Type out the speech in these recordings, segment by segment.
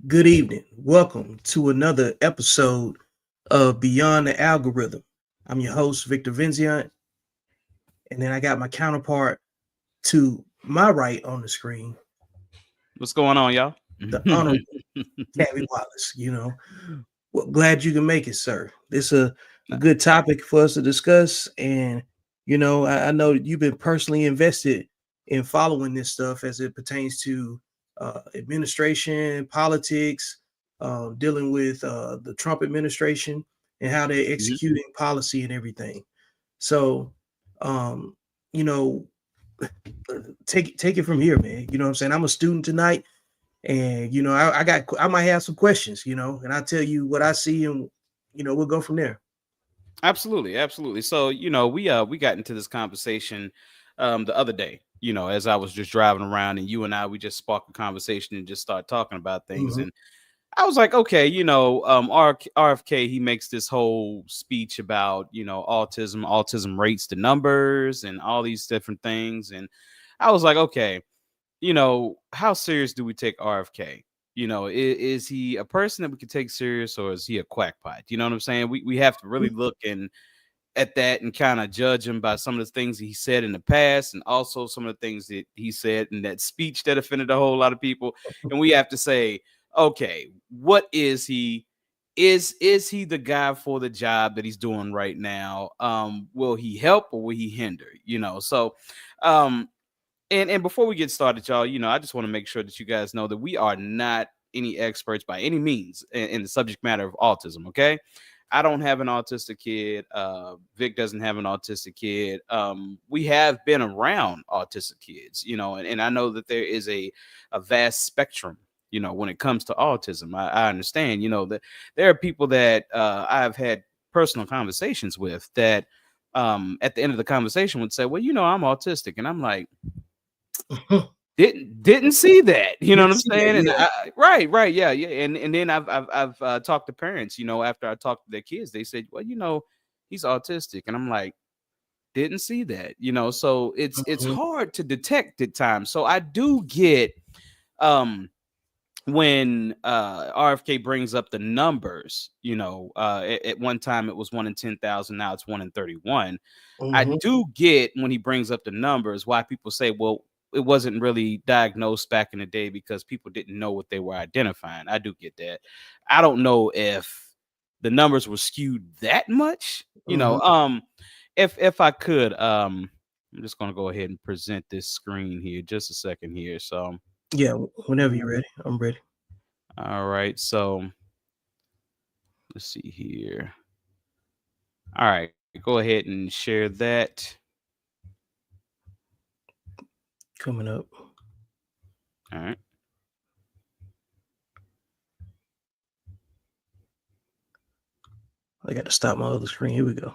Good evening. Welcome to another episode of Beyond the Algorithm. I'm your host, Victor Vincent, and then I got my counterpart to my right on the screen, What's going on, y'all? the honorable Tabby Wallace. Well, glad you can make it, sir. This is a good topic for us to discuss. And, I know you've been personally invested in following this stuff as it pertains to administration, politics, dealing with the Trump administration and how they're Mhm. executing policy and everything. So, um, you know, take it from here, man. You know what I'm saying? I'm a student tonight, and I might have some questions, and I'll tell you what I see, and we'll go from there. Absolutely, absolutely. So, we got into this conversation the other day, as I was just driving around and you and I we just sparked a conversation and just start talking about things. Hmm. And I was like, okay, RFK, he makes this whole speech about, autism rates the numbers and all these different things. And I was like, okay, how serious do we take RFK? Is he a person that we can take serious, or is he a quackpot? You know what I'm saying? We have to really look and at that and kind of judge him by some of the things he said in the past, and also some of the things that he said in that speech that offended a whole lot of people. And we have to say, okay, what is he? Is he the guy for the job that he's doing right now? Will he help or will he hinder? Um, and before we get started, y'all, I just want to make sure that you guys know that we are not any experts by any means in the subject matter of autism. Okay, I don't have an autistic kid. Vic doesn't have an autistic kid. We have been around autistic kids, and I know that there is a vast spectrum. When it comes to autism, I understand. That there are people that I've had personal conversations with that at the end of the conversation would say, "Well, I'm autistic," and I'm like, didn't see that, you know what Didn't I'm see that, saying? And yeah. right, yeah, yeah. And then I've talked to parents, after I talked to their kids, they said, well, he's autistic, and I'm like, didn't see that, so it's Mhm. hard to detect at times. So I do get um when RFK brings up the numbers, at one time it was 1 in 10,000, now it's 1 in 31. I Mhm. do get when he brings up the numbers why people say, well, it wasn't really diagnosed back in the day because people didn't know what they were identifying. I do get that. I don't know if the numbers were skewed that much, Mhm. if I could, I'm just gonna go ahead and present this screen here just a second here. So Yeah, whenever you're ready, I'm ready. all right, so let's see here. All right, go ahead and share that. Coming up. All right, I got to stop my other screen. Here we go.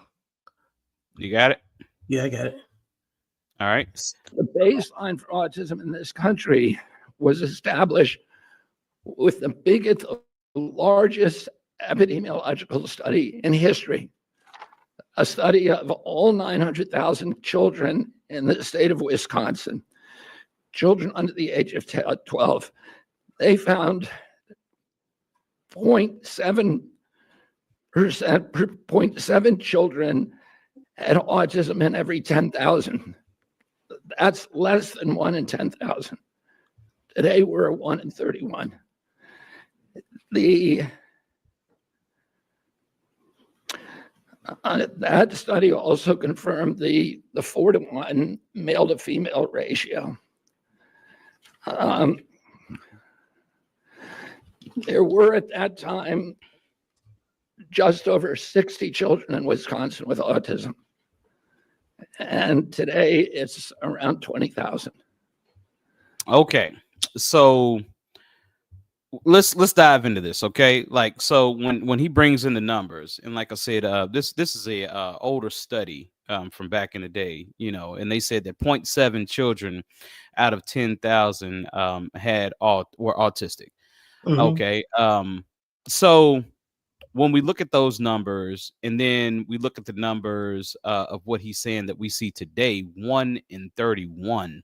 you got it. Yeah, I got it. All right. The baseline for autism in this country was established with the biggest, largest epidemiological study in history, a study of all 900,000 children in the state of Wisconsin, children under the age of 12. They found 0.7%, 0.7 children had autism in every 10,000. That's less than 1 in 10,000. Today, we're at 1 in 31. That study also confirmed the 4-to-1 male to female ratio. There were at that time just over 60 children in Wisconsin with autism. And today it's around 20,000. Okay. So let's dive into this, okay? Like, so when he brings in the numbers, and like I said, this is a older study from back in the day, and they said that point 0.7 children out of 10,000 were autistic. Mhm. Okay. So when we look at those numbers and then we look at the numbers of what he's saying that we see today, 1 in 31,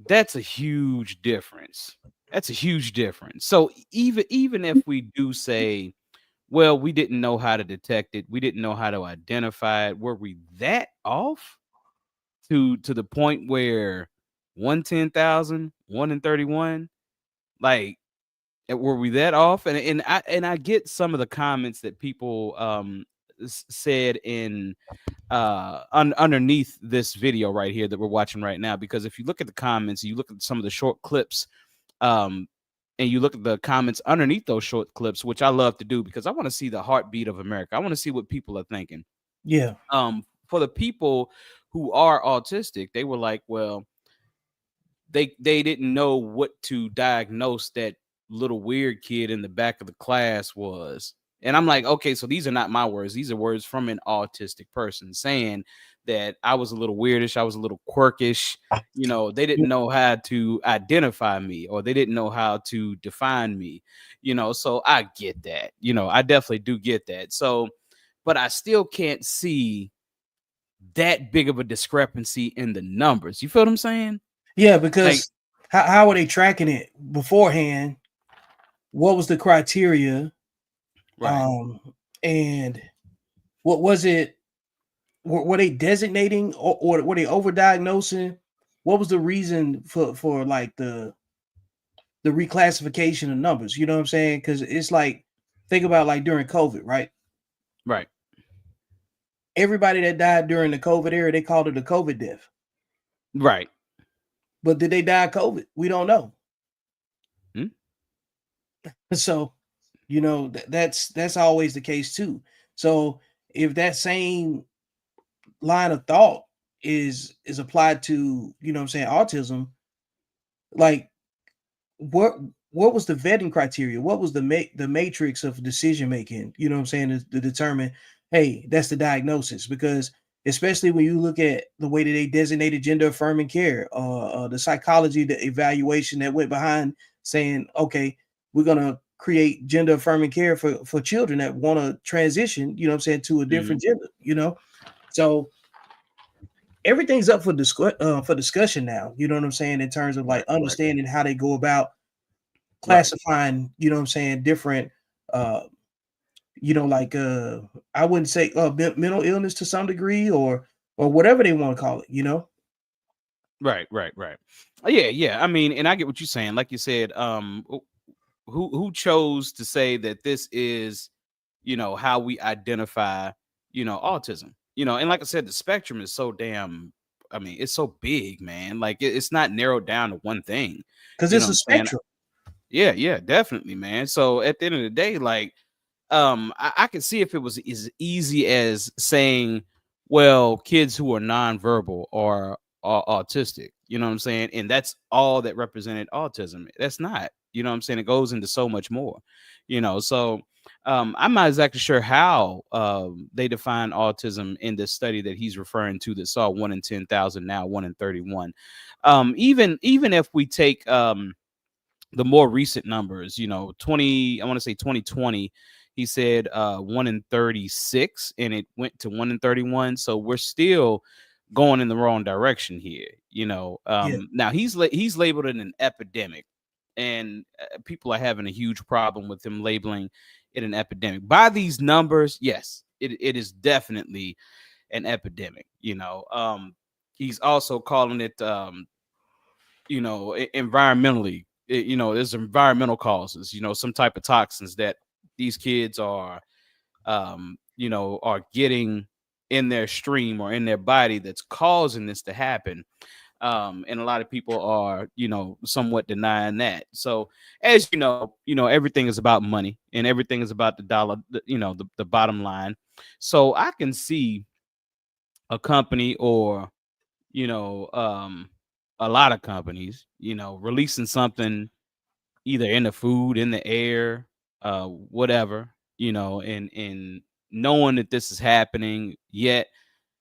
that's a huge difference. That's a huge difference. So even if we do say, well, we didn't know how to detect it, we didn't know how to identify it, were we that off to the point where 110,000, 1 in 31, like, were we that off? And I get some of the comments that people said in underneath this video right here that we're watching right now, because if you look at the comments, you look at some of the short clips, um and you look at the comments underneath those short clips, which I love to do because I want to see the heartbeat of America. I want to see what people are thinking. Yeah. For the people who are autistic, they were like, well, they didn't know what to diagnose that little weird kid in the back of the class was. And I'm like, okay, so these are not my words. These are words from an autistic person saying that I was a little weirdish, I was a little quirkish. They didn't know how to identify me, or they didn't know how to define me. So I get that. I definitely do get that. So, but I still can't see that big of a discrepancy in the numbers. You feel what I'm saying? Yeah, Like, because how are they tracking it beforehand? What was the criteria? right. And what was it? Were they designating, or were they overdiagnosing? What was the reason for like the reclassification of numbers? You know what I'm saying? Because it's like, think about like during COVID, right? Right. Everybody that died during the COVID era, they called it a COVID death. Right. But did they die of COVID? We don't know. Hmm? So, that's always the case too. So if that same line of thought is applied to, what I'm saying, autism, like what was the vetting criteria? What was the matrix of decision making, what I'm saying, to determine, hey, that's the diagnosis? Because especially when you look at the way that they designated gender affirming care, the psychology, the evaluation that went behind saying, okay, we're gonna create gender affirming care for children that want to transition, what I'm saying, to a different gender. So everything's up for discussion now, you know what I'm saying, in terms of like Right. understanding how they go about Right. classifying, what I'm saying, different uh like I wouldn't say mental illness to some degree, or whatever they want to call it. Right. Right. Right. Yeah. Yeah. I mean, and I get what you're saying. Like you said, who chose to say that this is, how we identify, autism, and like I said, the spectrum is so damn, I mean, it's so big, man. Like it's not narrowed down to one thing. Because You know it's what a I'm saying? spectrum. Yeah, yeah, definitely, man. So at the end of the day, like, I could see if it was as easy as saying, well, kids who are nonverbal are autistic, you know what I'm saying? And that's all that represented autism. That's not, you know what I'm saying? It goes into so much more, so I'm not exactly sure how they define autism in this study that he's referring to that saw 1 in 10,000, now 1 in 31. Even if we take the more recent numbers, 20, I want to say 2020, he said 1 in 36, and it went to 1 in 31. So we're still going in the wrong direction here. Yeah. Now he's labeled it an epidemic, and people are having a huge problem with him labeling it an epidemic. By these numbers, yes, it is definitely an epidemic. He's also calling it environmentally, there's environmental causes, some type of toxins that these kids are getting in their stream or in their body that's causing this to happen. And a lot of people are, somewhat denying that. So as everything is about money, and everything is about the dollar, the bottom line. So I can see a company, or you know, um, a lot of companies, releasing something either in the food, in the air, whatever, and knowing that this is happening, yet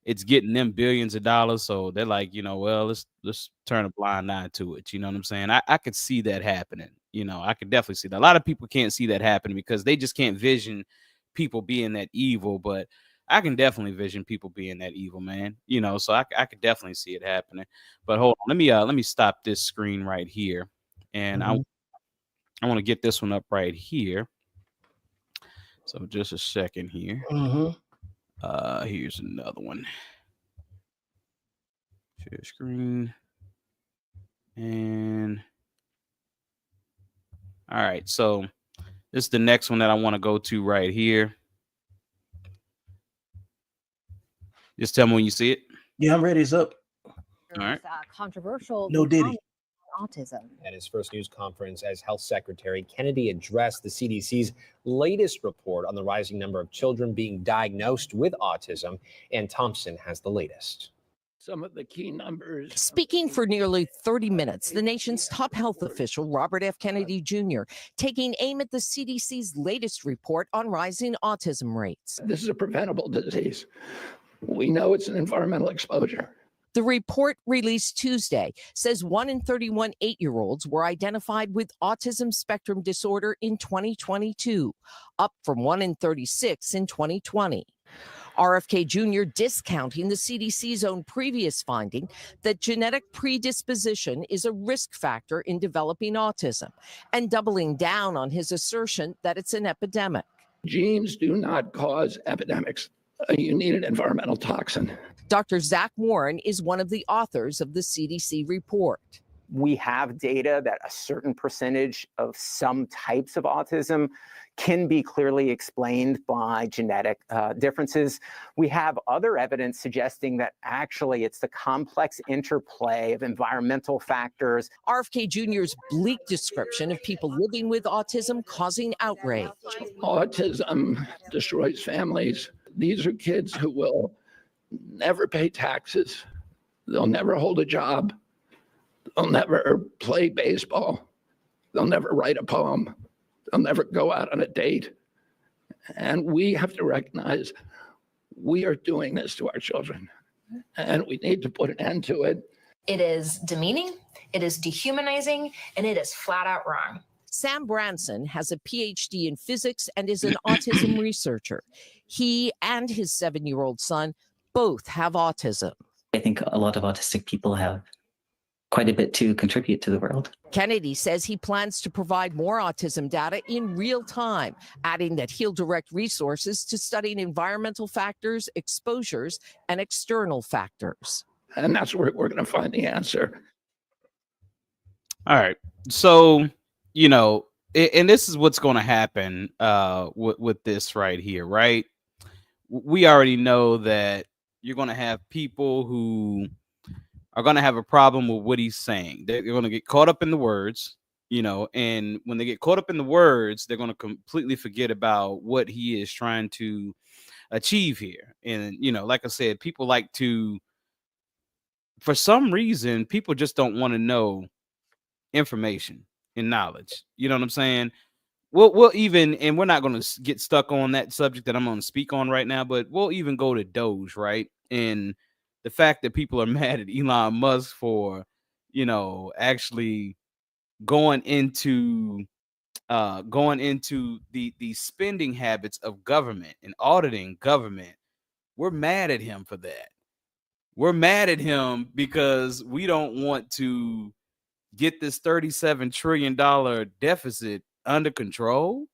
it's getting them billions of dollars. So they're like, well, let's turn a blind eye to it. You know what I'm saying? I could see that happening. I could definitely see that. A lot of people can't see that happening because they just can't vision people being that evil, but I can definitely vision people being that evil, man. So I could definitely see it happening. But hold on, let me stop this screen right here, and I Mhm. I want to get this one up right here. So just a second here. Here's another one. Share screen. And all right, so this is the next one that I want to go to right here. Just tell me when you see it. Yeah, I'm ready. It's up. All right. Controversial. No Diddy. Autism. At his first news conference as health secretary, Kennedy addressed the CDC's latest report on the rising number of children being diagnosed with autism. And Thompson has the latest. Some of the key numbers. Speaking for nearly 30 minutes, the nation's top health official, Robert F. Kennedy Jr., taking aim at the CDC's latest report on rising autism rates. This is a preventable disease. We know it's an environmental exposure. The report released Tuesday says 1 in 31 8-year-olds were identified with autism spectrum disorder in 2022, up from 1 in 36 in 2020. RFK Jr. discounting the CDC's own previous finding that genetic predisposition is a risk factor in developing autism, and doubling down on his assertion that it's an epidemic. Genes do not cause epidemics. You need an environmental toxin. Dr. Zach Warren is one of the authors of the CDC report. We have data that a certain percentage of some types of autism can be clearly explained by genetic differences. We have other evidence suggesting that actually it's the complex interplay of environmental factors. RFK Jr.'s bleak description of people living with autism causing outrage. Autism destroys families. These are kids who will never pay taxes. They'll never hold a job. They'll never play baseball. They'll never write a poem. They'll never go out on a date. And we have to recognize we are doing this to our children, and we need to put an end to it. It is demeaning, it is dehumanizing, and it is flat out wrong. Sam Branson has a PhD in physics and is an autism researcher. He and his 7-year-old son both have autism. I think a lot of autistic people have quite a bit to contribute to the world. Kennedy says he plans to provide more autism data in real time, adding that he'll direct resources to studying environmental factors, exposures, and external factors. And that's where we're going to find the answer. All right. So, you know, and this is what's going to happen with this right here, right? We already know that you're going to have people who are going to have a problem with what he's saying. They're going to get caught up in the words, you know, and when they get caught up in the words, they're going to completely forget about what he is trying to achieve here. And, you know, like I said, people like to, for some reason, people just don't want to know information and knowledge. You know what I'm saying? We'll even, and we're not going to get stuck on that subject that I'm going to speak on right now, but we'll even go to Doge, right? And the fact that people are mad at Elon Musk for, you know, actually going into the spending habits of government and auditing government. We're mad at him for that. We're mad at him because we don't want to get this $37 trillion deficit under control.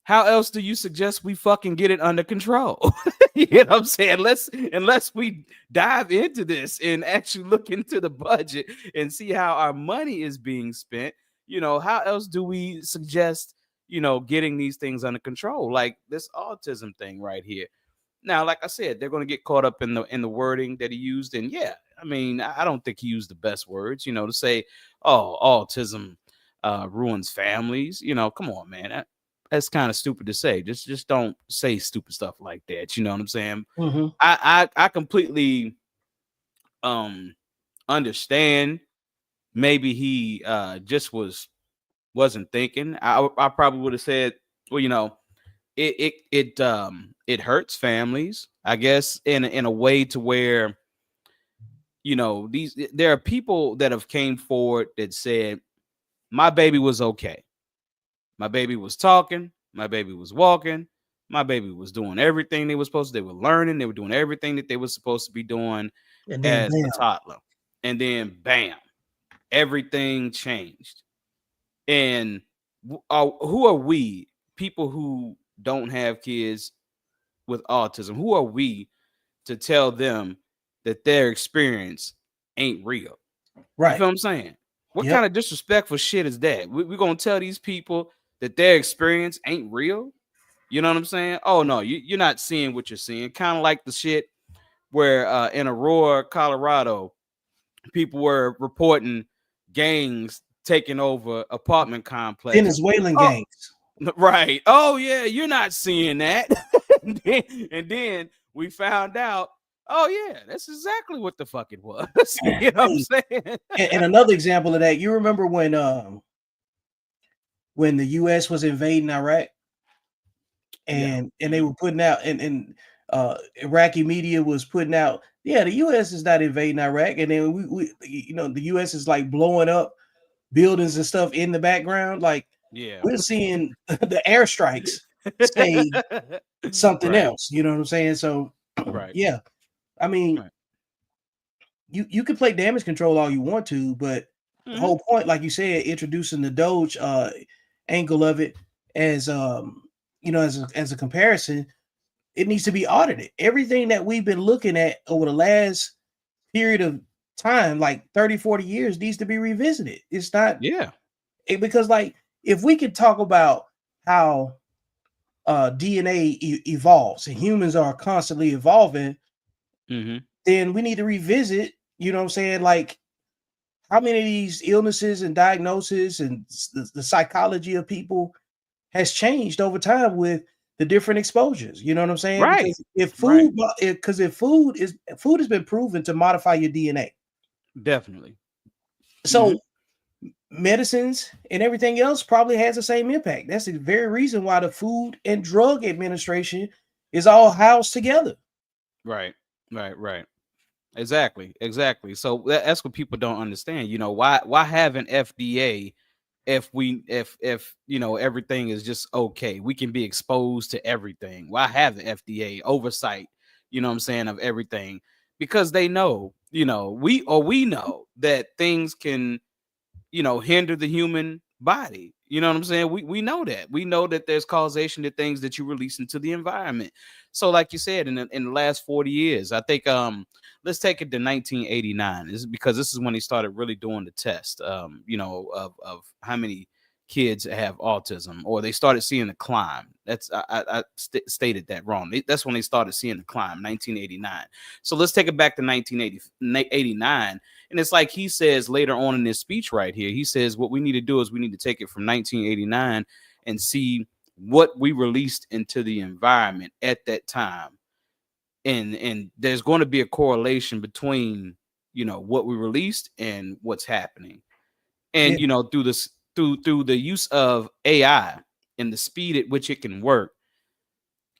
How else do you suggest we fucking get it under control? You know what I'm saying? Unless we dive into this and actually look into the budget and see how our money is being spent, you know, how else do we suggest, you know, getting these things under control? Like this autism thing right here. Now, like I said, they're going to get caught up in the wording that he used. And yeah, I mean, I don't think he used the best words, you know, to say, oh, autism ruins families. You know, come on, man. That's kind of stupid to say. Just don't say stupid stuff like that. You know what I'm saying? Mm-hmm. I completely understand. Maybe he just wasn't thinking. I probably would have said, well, you know, it hurts families, I guess, in a way to where, you know, there are people that have came forward that said, my baby was okay. My baby was talking. My baby was walking. My baby was doing everything they were supposed to. They were learning. They were doing everything that they were supposed to be doing as a toddler. And then, bam, everything changed. And who are we, people who don't have kids with autism, who are we to tell them that their experience ain't real? You Right. feel what I'm saying? What Yep. kind of disrespectful shit is that? We're gonna tell these people that their experience ain't real? You know what I'm saying? Oh no, you're not seeing what you're seeing. Kind of like the shit where in Aurora, Colorado, people were reporting gangs taking over apartment complexes. Venezuelan Oh, gangs. right. Oh yeah, you're not seeing that. and then we found out, oh yeah, that's exactly what the fuck it was. You know what I'm saying? And another example of that, you remember when the US was invading Iraq, and they were putting out, and Iraqi media was putting out, yeah, the US is not invading Iraq, and then we the US is like blowing up buildings and stuff in the background. Like, Yeah, we're seeing the airstrikes say something right. else. You know what I'm saying? So Right. yeah, I mean, Right. you can play damage control all you want to, but the whole point, like you said, introducing the Doge angle of it as as a comparison, it needs to be audited. Everything that we've been looking at over the last period of time, like 30, 40 years, needs to be revisited. It's not because, like, if we could talk about how DNA evolves and humans are constantly evolving, then we need to revisit, you know what I'm saying, like, how many of these illnesses and diagnoses and the psychology of people has changed over time with the different exposures. You know what I'm saying? Right. Because if food has been proven to modify your DNA. Definitely. So medicines and everything else probably has the same impact. That's the very reason why the Food and Drug Administration is all housed together. Right. Exactly. So that's what people don't understand. You know, why have an FDA if everything is just okay? We can be exposed to everything. Why have the FDA oversight, you know what I'm saying, of everything? Because they know, we know that things can, hinder the human body. You know what I'm saying? We know that. We know that there's causation to things that you release into the environment. So like you said, in the last 40 years, I think let's take it to 1989. This is because this is when he started really doing the test, of how many kids have autism, or they started seeing the climb. That's I stated that wrong. That's when they started seeing the climb, 1989. So let's take it back to 1989. And it's like he says later on in this speech right here, he says what we need to do is we need to take it from 1989 and see what we released into the environment at that time. And there's going to be a correlation between, what we released and what's happening. And, through the use of AI and the speed at which it can work,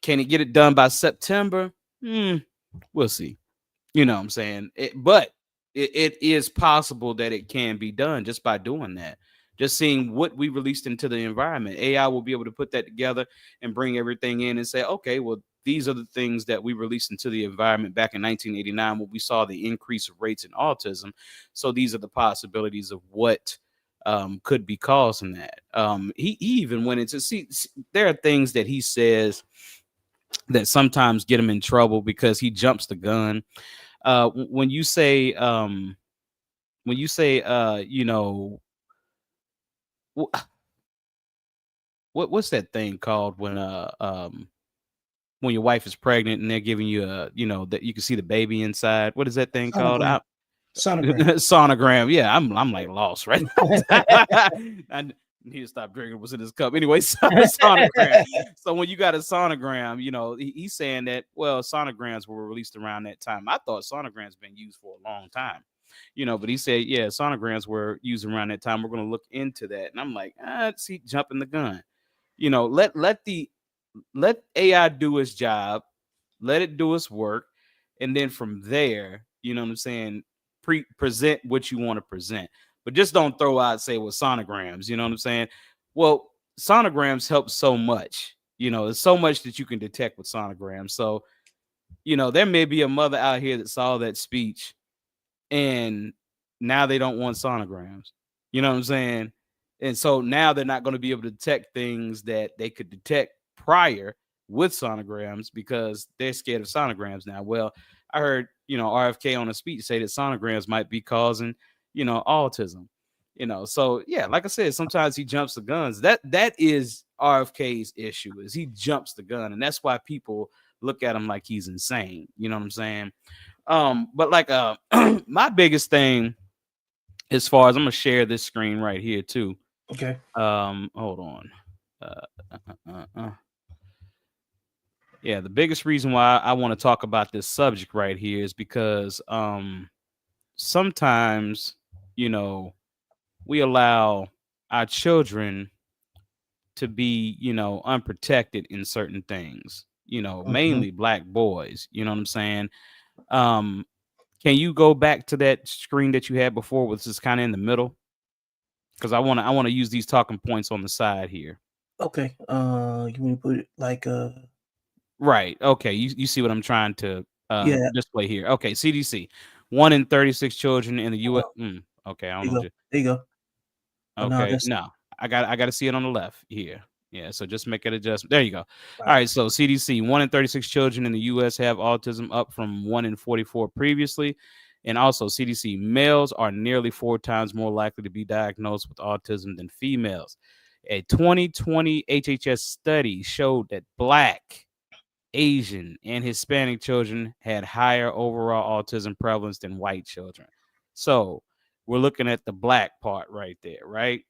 can it get it done by September? We'll see. You know what I'm saying? But it is possible that it can be done just by doing that. Just seeing what we released into the environment. AI will be able to put that together and bring everything in and say, okay, well, these are the things that we released into the environment back in 1989 when we saw the increase of rates in autism. So these are the possibilities of what could be causing that. He even went into, there are things that he says that sometimes get him in trouble because he jumps the gun. When you say what's that thing called when your wife is pregnant and they're giving you that you can see the baby inside? What is that thing called? Sonogram. Sonogram. Yeah, I'm like lost right now. I need to stop drinking what's in his cup. Anyway, sonogram. So when you got a sonogram, he's saying that, well, sonograms were released around that time. I thought sonograms been used for a long time, but he said, yeah, sonograms were used around that time. We're going to look into that. And I'm like, see, jumping the gun. Let AI do its job, let it do its work, and then from there, you know what I'm saying, present what you want to present. But just don't throw out, say, with sonograms, you know what I'm saying? Well, sonograms help so much, there's so much that you can detect with sonograms. So, there may be a mother out here that saw that speech and now they don't want sonograms. You know what I'm saying? And so now they're not going to be able to detect things that they could detect prior with sonograms because they're scared of sonograms now. Well, I heard, RFK on a speech say that sonograms might be causing, autism. So yeah, like I said, sometimes he jumps the guns. That is RFK's issue, is he jumps the gun, and that's why people look at him like he's insane. You know what I'm saying? But like my biggest thing, as far as, I'm gonna share this screen right here too. Okay. Hold on. Yeah, the biggest reason why I want to talk about this subject right here is because sometimes, we allow our children to be, unprotected in certain things, mainly black boys. You know what I'm saying? Can you go back to that screen that you had before, which is kind of in the middle? Because I want to use these talking points on the side here. Okay. You want to put it like Right. Okay. You see what I'm trying to yeah. display here. Okay. CDC. 1 in 36 children in the U.S. Okay. I There don't you know. go. There you go. Oh, no, Okay. that's No, I got to see it on the left here. Yeah. So just make an adjustment. There you go. All right. right. So CDC. 1 in 36 children in the U.S. have autism, up from 1 in 44 previously. And also CDC, males are nearly 4 times more likely to be diagnosed with autism than females. A 2020 HHS study showed that Black, Asian, and Hispanic children had higher overall autism prevalence than white children. So we're looking at the Black part right there, right?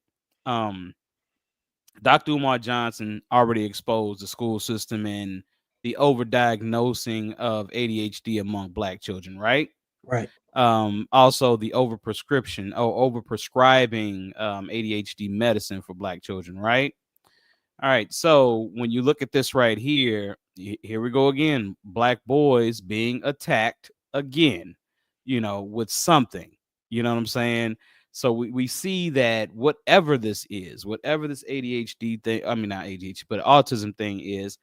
Dr. Umar Johnson already exposed the school system and the overdiagnosing of ADHD among Black children, right? right. Also the overprescription or overprescribing ADHD medicine for Black children, right? All right. So when you look at this right here, here we go again. Black boys being attacked again, with something. You know what I'm saying? So we see that whatever this is, whatever this ADHD thing, I mean, not ADHD, but autism thing is,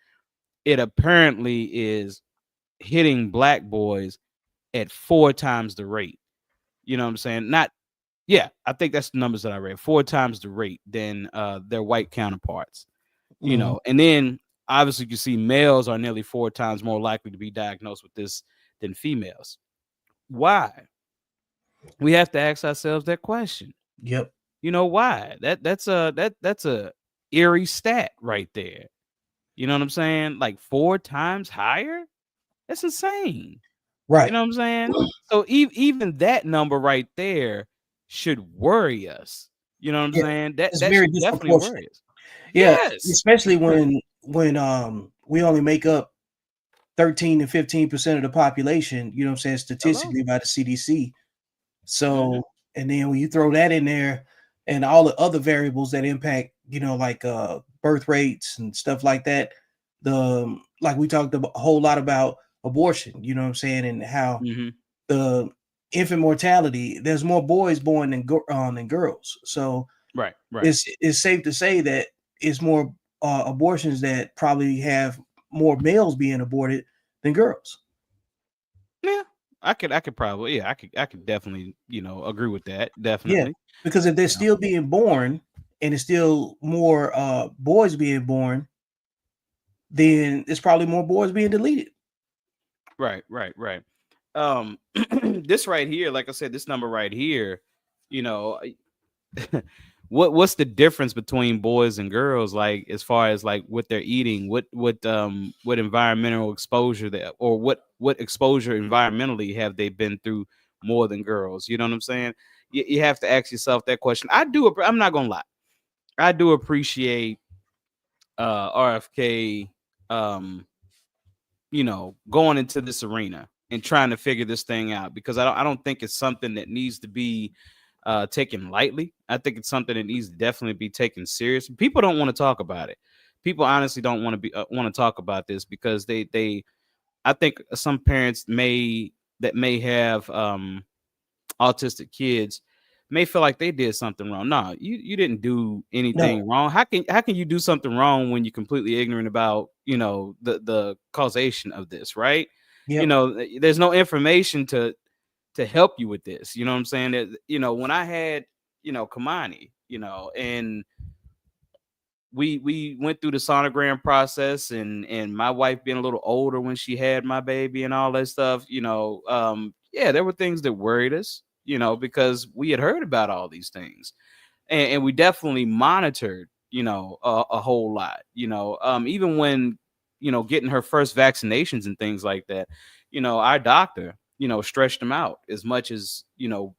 it apparently is hitting Black boys at 4 times the rate. You know what I'm saying? Yeah, I think that's the numbers that I read. 4 times the rate than their white counterparts. And then obviously you see males are nearly 4 times more likely to be diagnosed with this than females. Why? We have to ask ourselves that question. Yep. Why? That's a eerie stat right there. You know what I'm saying? Like 4 times higher? That's insane. Right. You know what I'm saying? So even that number right there should worry us. You know what I'm saying? That It's should very definitely disproportionate. worry us. Yeah, Yes. especially when we only make up 13 to 15% of the population, you know what I'm saying, statistically by the CDC. So, and then when you throw that in there and all the other variables that impact, like birth rates and stuff like that, like we talked a whole lot about abortion, you know what I'm saying, and how the infant mortality, there's more boys born than girls. So right. it's safe to say that it's more abortions that probably have more males being aborted than girls. Yeah, I could probably, I could definitely, agree with that. Definitely. Yeah, because if they're still being born and it's still more boys being born, then it's probably more boys being deleted. Right. This right here, like I said, this number right here, what's the difference between boys and girls, like as far as like what they're eating, what environmental exposure that, or what exposure environmentally have they been through more than girls? You know what I'm saying? You have to ask yourself that question. I'm not gonna lie, I do appreciate RFK going into this arena and trying to figure this thing out, because I don't think it's something that needs to be taken lightly. I think it's something that needs to definitely be taken serious. People don't want to talk about it. People honestly don't want to talk about this because I think some parents may have autistic kids may feel like they did something wrong. No, you didn't do anything wrong. How can you do something wrong when you're completely ignorant about, the causation of this, right? Yep. There's no information to help you with this. You know what I'm saying? That, when I had, Kamani, and we went through the sonogram process, and my wife being a little older when she had my baby and all that stuff, there were things that worried us, because we had heard about all these things, and we definitely monitored, a whole lot, even when, getting her first vaccinations and things like that, our doctor, stretched them out as much as,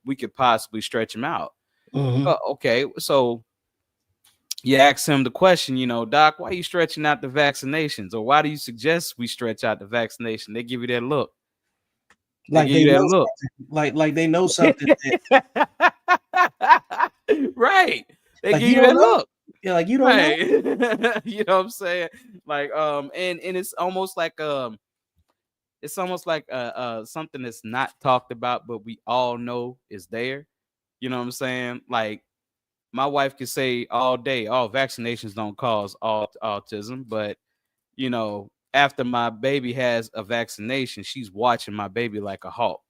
we could possibly stretch them out. Okay, so you ask him the question, Doc, why are you stretching out the vaccinations? Or why do you suggest we stretch out the vaccination? They give you that look. Like they know something. Like they know something. Right. They Like, give you you don't that know? look. Yeah, like you don't know. Right. You know what I'm saying? Like, and it's almost like something that's not talked about, but we all know is there. You know what I'm saying? Like, my wife could say all day, "Oh, vaccinations don't cause autism," but after my baby has a vaccination, she's watching my baby like a hawk.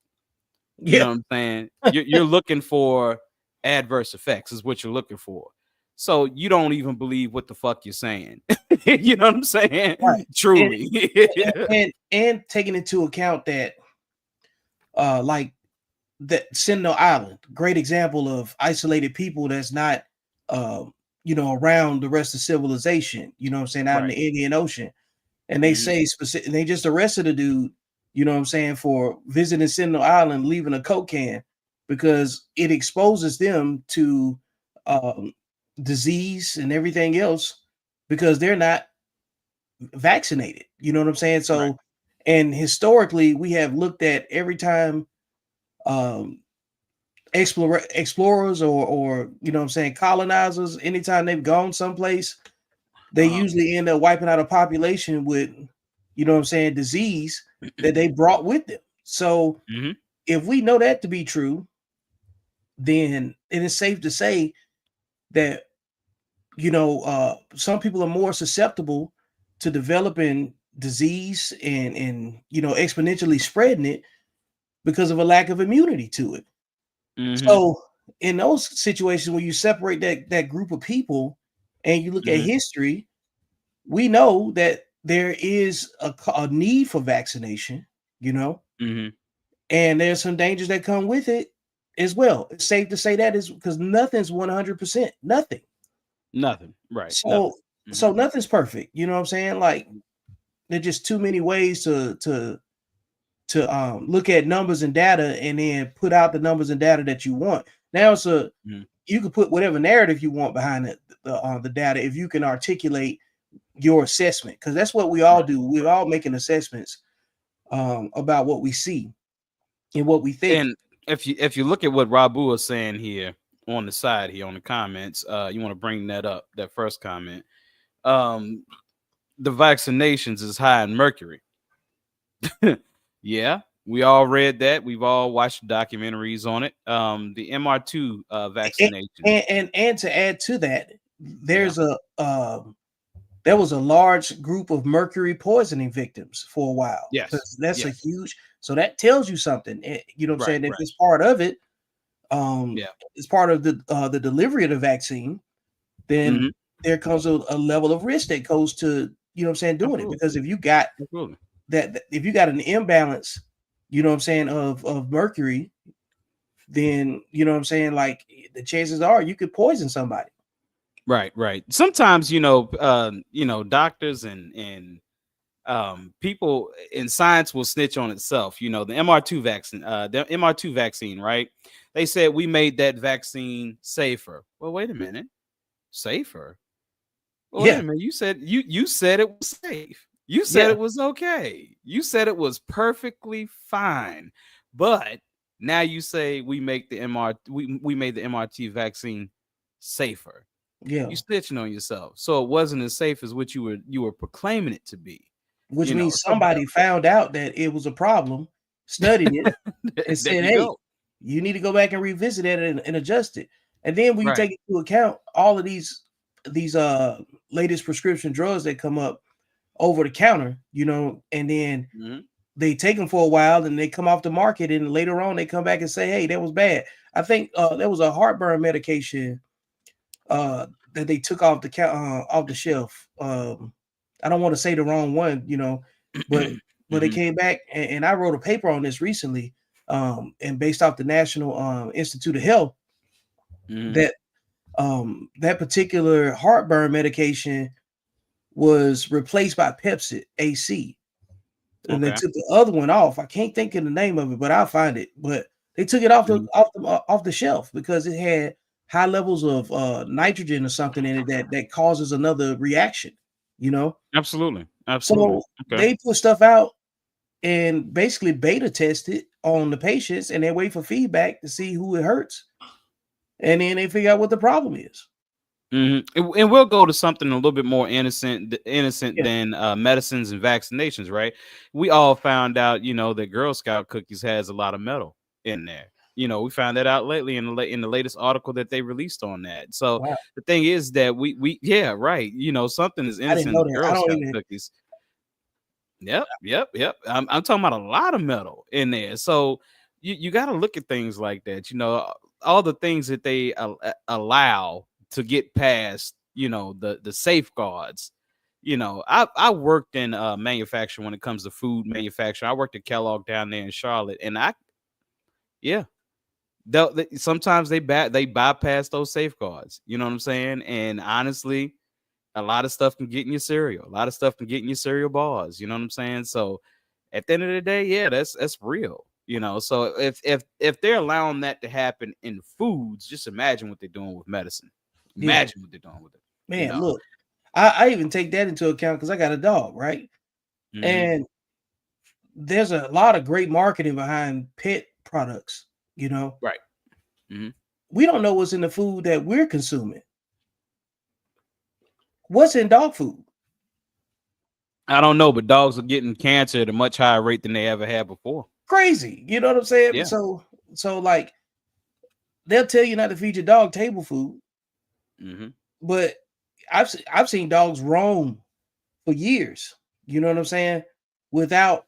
You know what I'm saying? You're looking for adverse effects, is what you're looking for. So you don't even believe what the fuck you're saying. You know what I'm saying? Right. Truly. And taking into account that, like that Sentinel Island, great example of isolated people that's not, around the rest of civilization. You know what I'm saying? Out in the Indian Ocean, and they say specific, they just arrested a dude. You know what I'm saying, for visiting Sentinel Island, leaving a Coke can because it exposes them to disease and everything else because they're not vaccinated. You know what I'm saying? So, and historically, we have looked at every time explorers or you know what I'm saying, colonizers, anytime they've gone someplace, they usually end up wiping out a population with, you know what I'm saying, disease that they brought with them. So if we know that to be true, then it is safe to say that, some people are more susceptible to developing disease and exponentially spreading it because of a lack of immunity to it. So in those situations where you separate that group of people and you look at history, we know that there is a need for vaccination, and there's some dangers that come with it as well. It's safe to say that is because nothing's 100%, nothing. Right. So nothing's perfect. You know what I'm saying? Like, there's just too many ways to look at numbers and data and then put out the numbers and data that you want. Now it's you can put whatever narrative you want behind the data if you can articulate your assessment, because that's what we all do. We're all making assessments about what we see and what we think. And if you look at what Rabu is saying here on the side here on the comments, you want to bring that up, that first comment. The vaccinations is high in mercury. Yeah, we all read that. We've all watched documentaries on it. The MR2 vaccination. And to add to that, there's there was a large group of mercury poisoning victims for a while. Yes, that's a huge. So that tells you something. You know what I'm saying? If it's part of it, it's part of the delivery of the vaccine, then there comes a level of risk that goes to, you know what I'm saying, doing it. Because if you got that, if you got an imbalance, you know what I'm saying, of mercury, then you know what I'm saying, like the chances are you could poison somebody. Right. Sometimes, doctors and people in science will snitch on itself. The MR2 vaccine, right? They said we made that vaccine safer. Well, wait a minute. Safer? Well, wait a minute. You said it was safe. You said it was okay. You said it was perfectly fine. But now you say we made the MRT vaccine safer. Yeah. You snitching on yourself. So it wasn't as safe as what you were proclaiming it to be. Which means somebody found out that it was a problem, studied it, and said, "Hey, you need to go back and revisit it and adjust it." And then when you take into account all of these latest prescription drugs that come up over the counter, and then they take them for a while and they come off the market, and later on they come back and say, "Hey, that was bad." I think there was a heartburn medication that they took off the shelf. I don't want to say the wrong one, you know, but they came back, and I wrote a paper on this recently, and based off the National Institute of Health, that that particular heartburn medication was replaced by Pepsid AC. And they took the other one off. I can't think of the name of it, but I'll find it. But they took it off the shelf because it had high levels of nitrogen or something in it that causes another reaction. You know, Absolutely. so they put stuff out and basically beta test it on the patients, and they wait for feedback to see who it hurts, and then they figure out what the problem is. And we'll go to something a little bit more innocent than medicines and vaccinations, right? We all found out, you know, that Girl Scout cookies has a lot of metal in there. You know, we found that out lately in the latest article that they released on that. So the thing is that we right. You know, something is innocent in Girl Scout cookies. Yep. I'm talking about a lot of metal in there. So you got to look at things like that. You know, all the things that they allow to get past, you know, the safeguards. You know, I worked in manufacturing when it comes to food manufacturing. I worked at Kellogg down there in Charlotte, and sometimes they bypass those safeguards. You know what I'm saying? And honestly, a lot of stuff can get in your cereal. A lot of stuff can get in your cereal bars. You know what I'm saying? So at the end of the day, yeah, that's real. You know, so if they're allowing that to happen in foods, just imagine what they're doing with medicine. Imagine what they're doing with it. Man, you know? look, I even take that into account because I got a dog, right? And there's a lot of great marketing behind pet products, you know? Right. We don't know what's in the food that we're consuming. What's in dog food? I don't know, but dogs are getting cancer at a much higher rate than they ever had before. Crazy. You know what I'm saying? Yeah. So like they'll tell you not to feed your dog table food. But I've seen dogs roam for years. You know what I'm saying? Without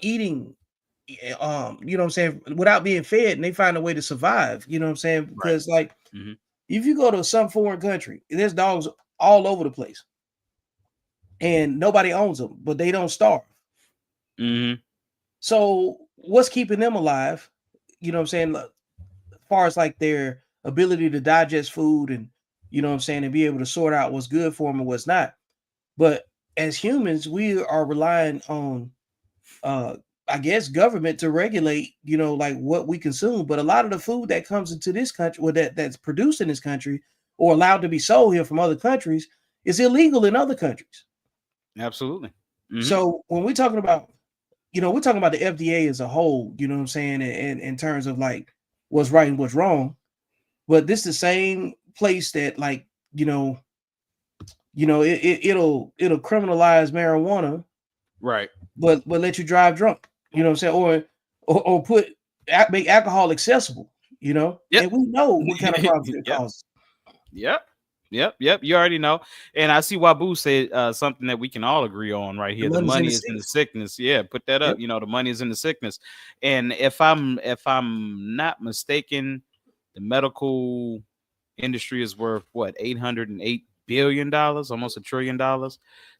eating, you know what I'm saying? Without being fed, and they find a way to survive. You know what I'm saying? Because like if you go to some foreign country, there's dogs all over the place, and nobody owns them, but they don't starve. So what's keeping them alive? You know what I'm saying? As far as like their ability to digest food, and you know what I'm saying, and be able to sort out what's good for them and what's not. But as humans, we are relying on I guess government to regulate, you know, like what we consume. But a lot of the food that comes into this country, or that's produced in this country or allowed to be sold here from other countries, is illegal in other countries. Absolutely. So when we're talking about, you know, we're talking about the FDA as a whole, you know what I'm saying, and in terms of like what's right and what's wrong. But this is the same place that, like, it'll criminalize marijuana, right? But let you drive drunk, you know what I'm saying, or make alcohol accessible, you know. And we know what kind of problems it causes. Yep. You already know. And I see Wabu said something that we can all agree on right here. The money is in the sickness. Yeah, put that up. You know, the money is in the sickness. And if I'm not mistaken, the medical industry is worth what, $808 billion, almost $1 trillion.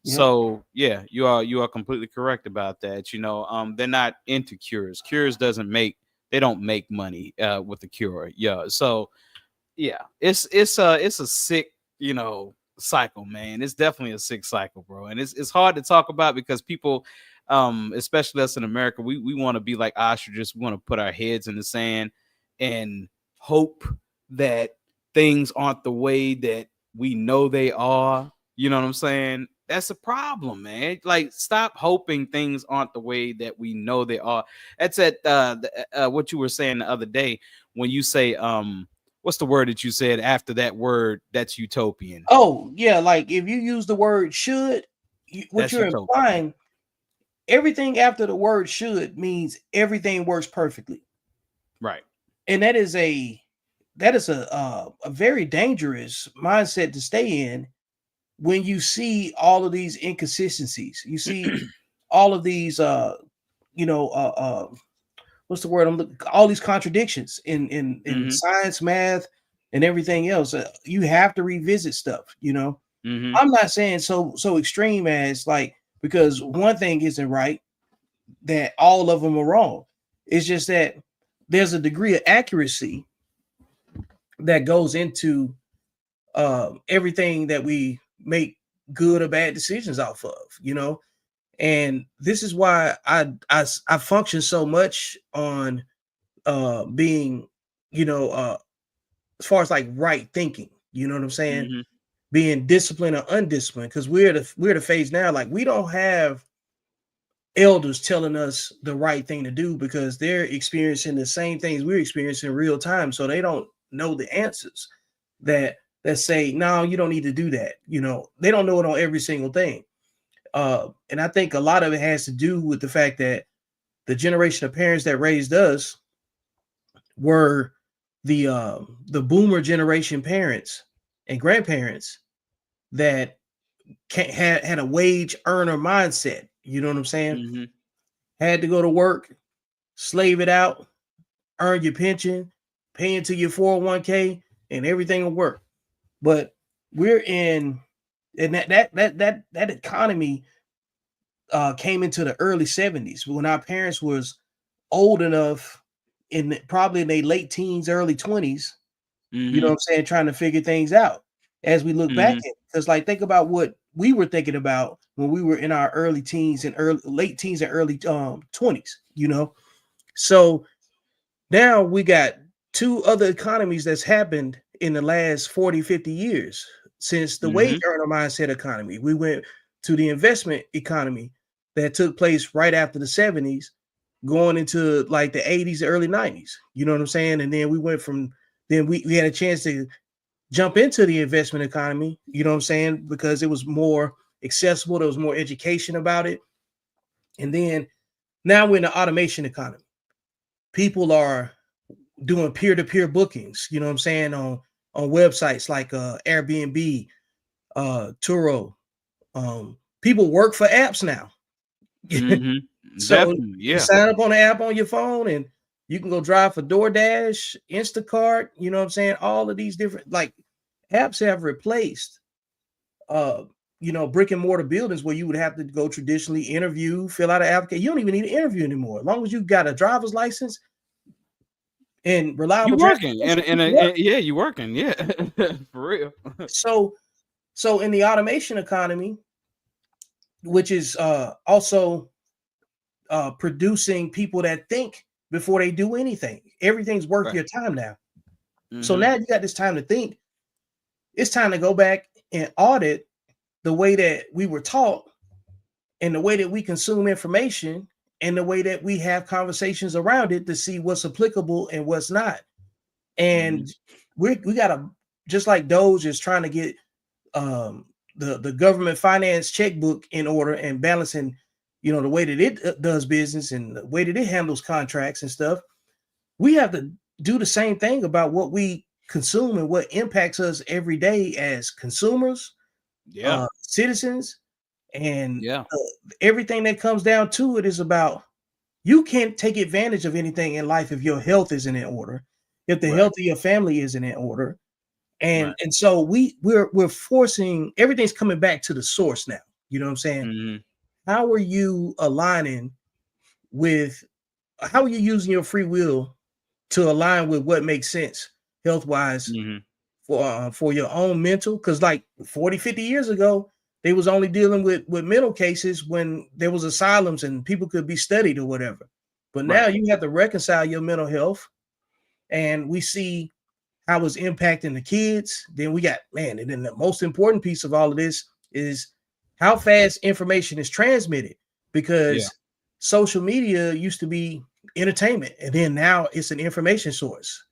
So yeah, you are completely correct about that. You know, they're not into cures. Cures they don't make money with the cure. Yeah. So yeah, it's a sick, you know, cycle, man. It's definitely a sick cycle, bro. And it's hard to talk about because people, especially us in America, we want to be like ostriches. We want to put our heads in the sand and hope that things aren't the way that we know they are. You know what I'm saying? That's a problem, man. Like, stop hoping things aren't the way that we know they are. That's at what you were saying the other day when you say what's the word that you said after that word that's utopian? Oh, yeah, like if you use the word should, what you're implying, everything after the word should means everything works perfectly. Right. And that is a very dangerous mindset to stay in when you see all of these inconsistencies. You see all of these what's the word? All these contradictions in science, math, and everything else. You have to revisit stuff, you know. Mhm. I'm not saying so extreme as like, because one thing isn't right, that all of them are wrong. It's just that there's a degree of accuracy that goes into everything that we make good or bad decisions off of, you know. And this is why I function so much on being, you know, as far as like right thinking, you know what I'm saying? Mhm. Being disciplined or undisciplined, because we're the phase now, like we don't have elders telling us the right thing to do because they're experiencing the same things we're experiencing in real time. So they don't know the answers that say, no, you don't need to do that. You know, they don't know it on every single thing. And I think a lot of it has to do with the fact that the generation of parents that raised us were the boomer generation parents and grandparents that had a wage earner mindset. You know what I'm saying? Mhm. Had to go to work, slave it out, earn your pension, pay into your 401k, and everything will work. But we're in, and that economy came into the early 70s when our parents was old enough, probably in their late teens, early 20s, you know what Mhm. I'm saying, trying to figure things out as we look back Mhm. at it. Because like think about what we were thinking about when we were in our early teens and late teens and early 20s, you know. So now we got two other economies that's happened in the last 40, 50 years since the wage Mhm. earner mindset economy. We went to the investment economy that took place right after the 70s, going into like the 80s, early 90s. You know what I'm saying? And then we went from then we had a chance to jump into the investment economy, you know what I'm saying? Because it was more accessible, there was more education about it. And then now we're in the automation economy. People are doing peer-to-peer bookings, you know what I'm saying, on websites like Airbnb, Turo. People work for apps now. Mhm. So Definitely. you Yeah. sign up on the app on your phone and you can go drive for DoorDash, Instacart, you know what I'm saying? All of these different like apps have replaced uh you know, brick and mortar buildings where you would have to go traditionally interview, fill out an application. You don't even need an interview anymore. As long as you've got a driver's license and You reliable working transportation, and you can work. yeah, you working. Yeah. For real. So in the automation economy, which is also producing people that think before they do anything. Everything's worth Right. your time now. So Mhm. now you got this time to think. It's time to go back and audit the way that we were taught and the way that we consume information and the way that we have conversations around it to see what's applicable and what's not. And Mhm. we got to, just like Doge is trying to get um, the government finance checkbook in order and balancing, you know, the way that it does business and the way that it handles contracts and stuff. We have to do the same thing about what we consume and what impacts us every day as consumers, Yeah. citizens, and Yeah. everything that comes down to it is about you can't take advantage of anything in life if your health isn't in order, if the Right. health of your family isn't in order, and Right. so we're forcing everything's coming back to the source now. You know what I'm saying? Mhm. How are you aligning with? How are you using your free will to align with what makes sense health wise Mhm. for your own mental? Because like 40, 50 years ago, they was only dealing with mental cases when there was asylums and people could be studied or whatever. But now Right. you have to reconcile your mental health, and we see how it's impacting the kids. Then we got, man, and then the most important piece of all of this is how fast information is transmitted, Yeah. because social media used to be entertainment and then now it's an information source,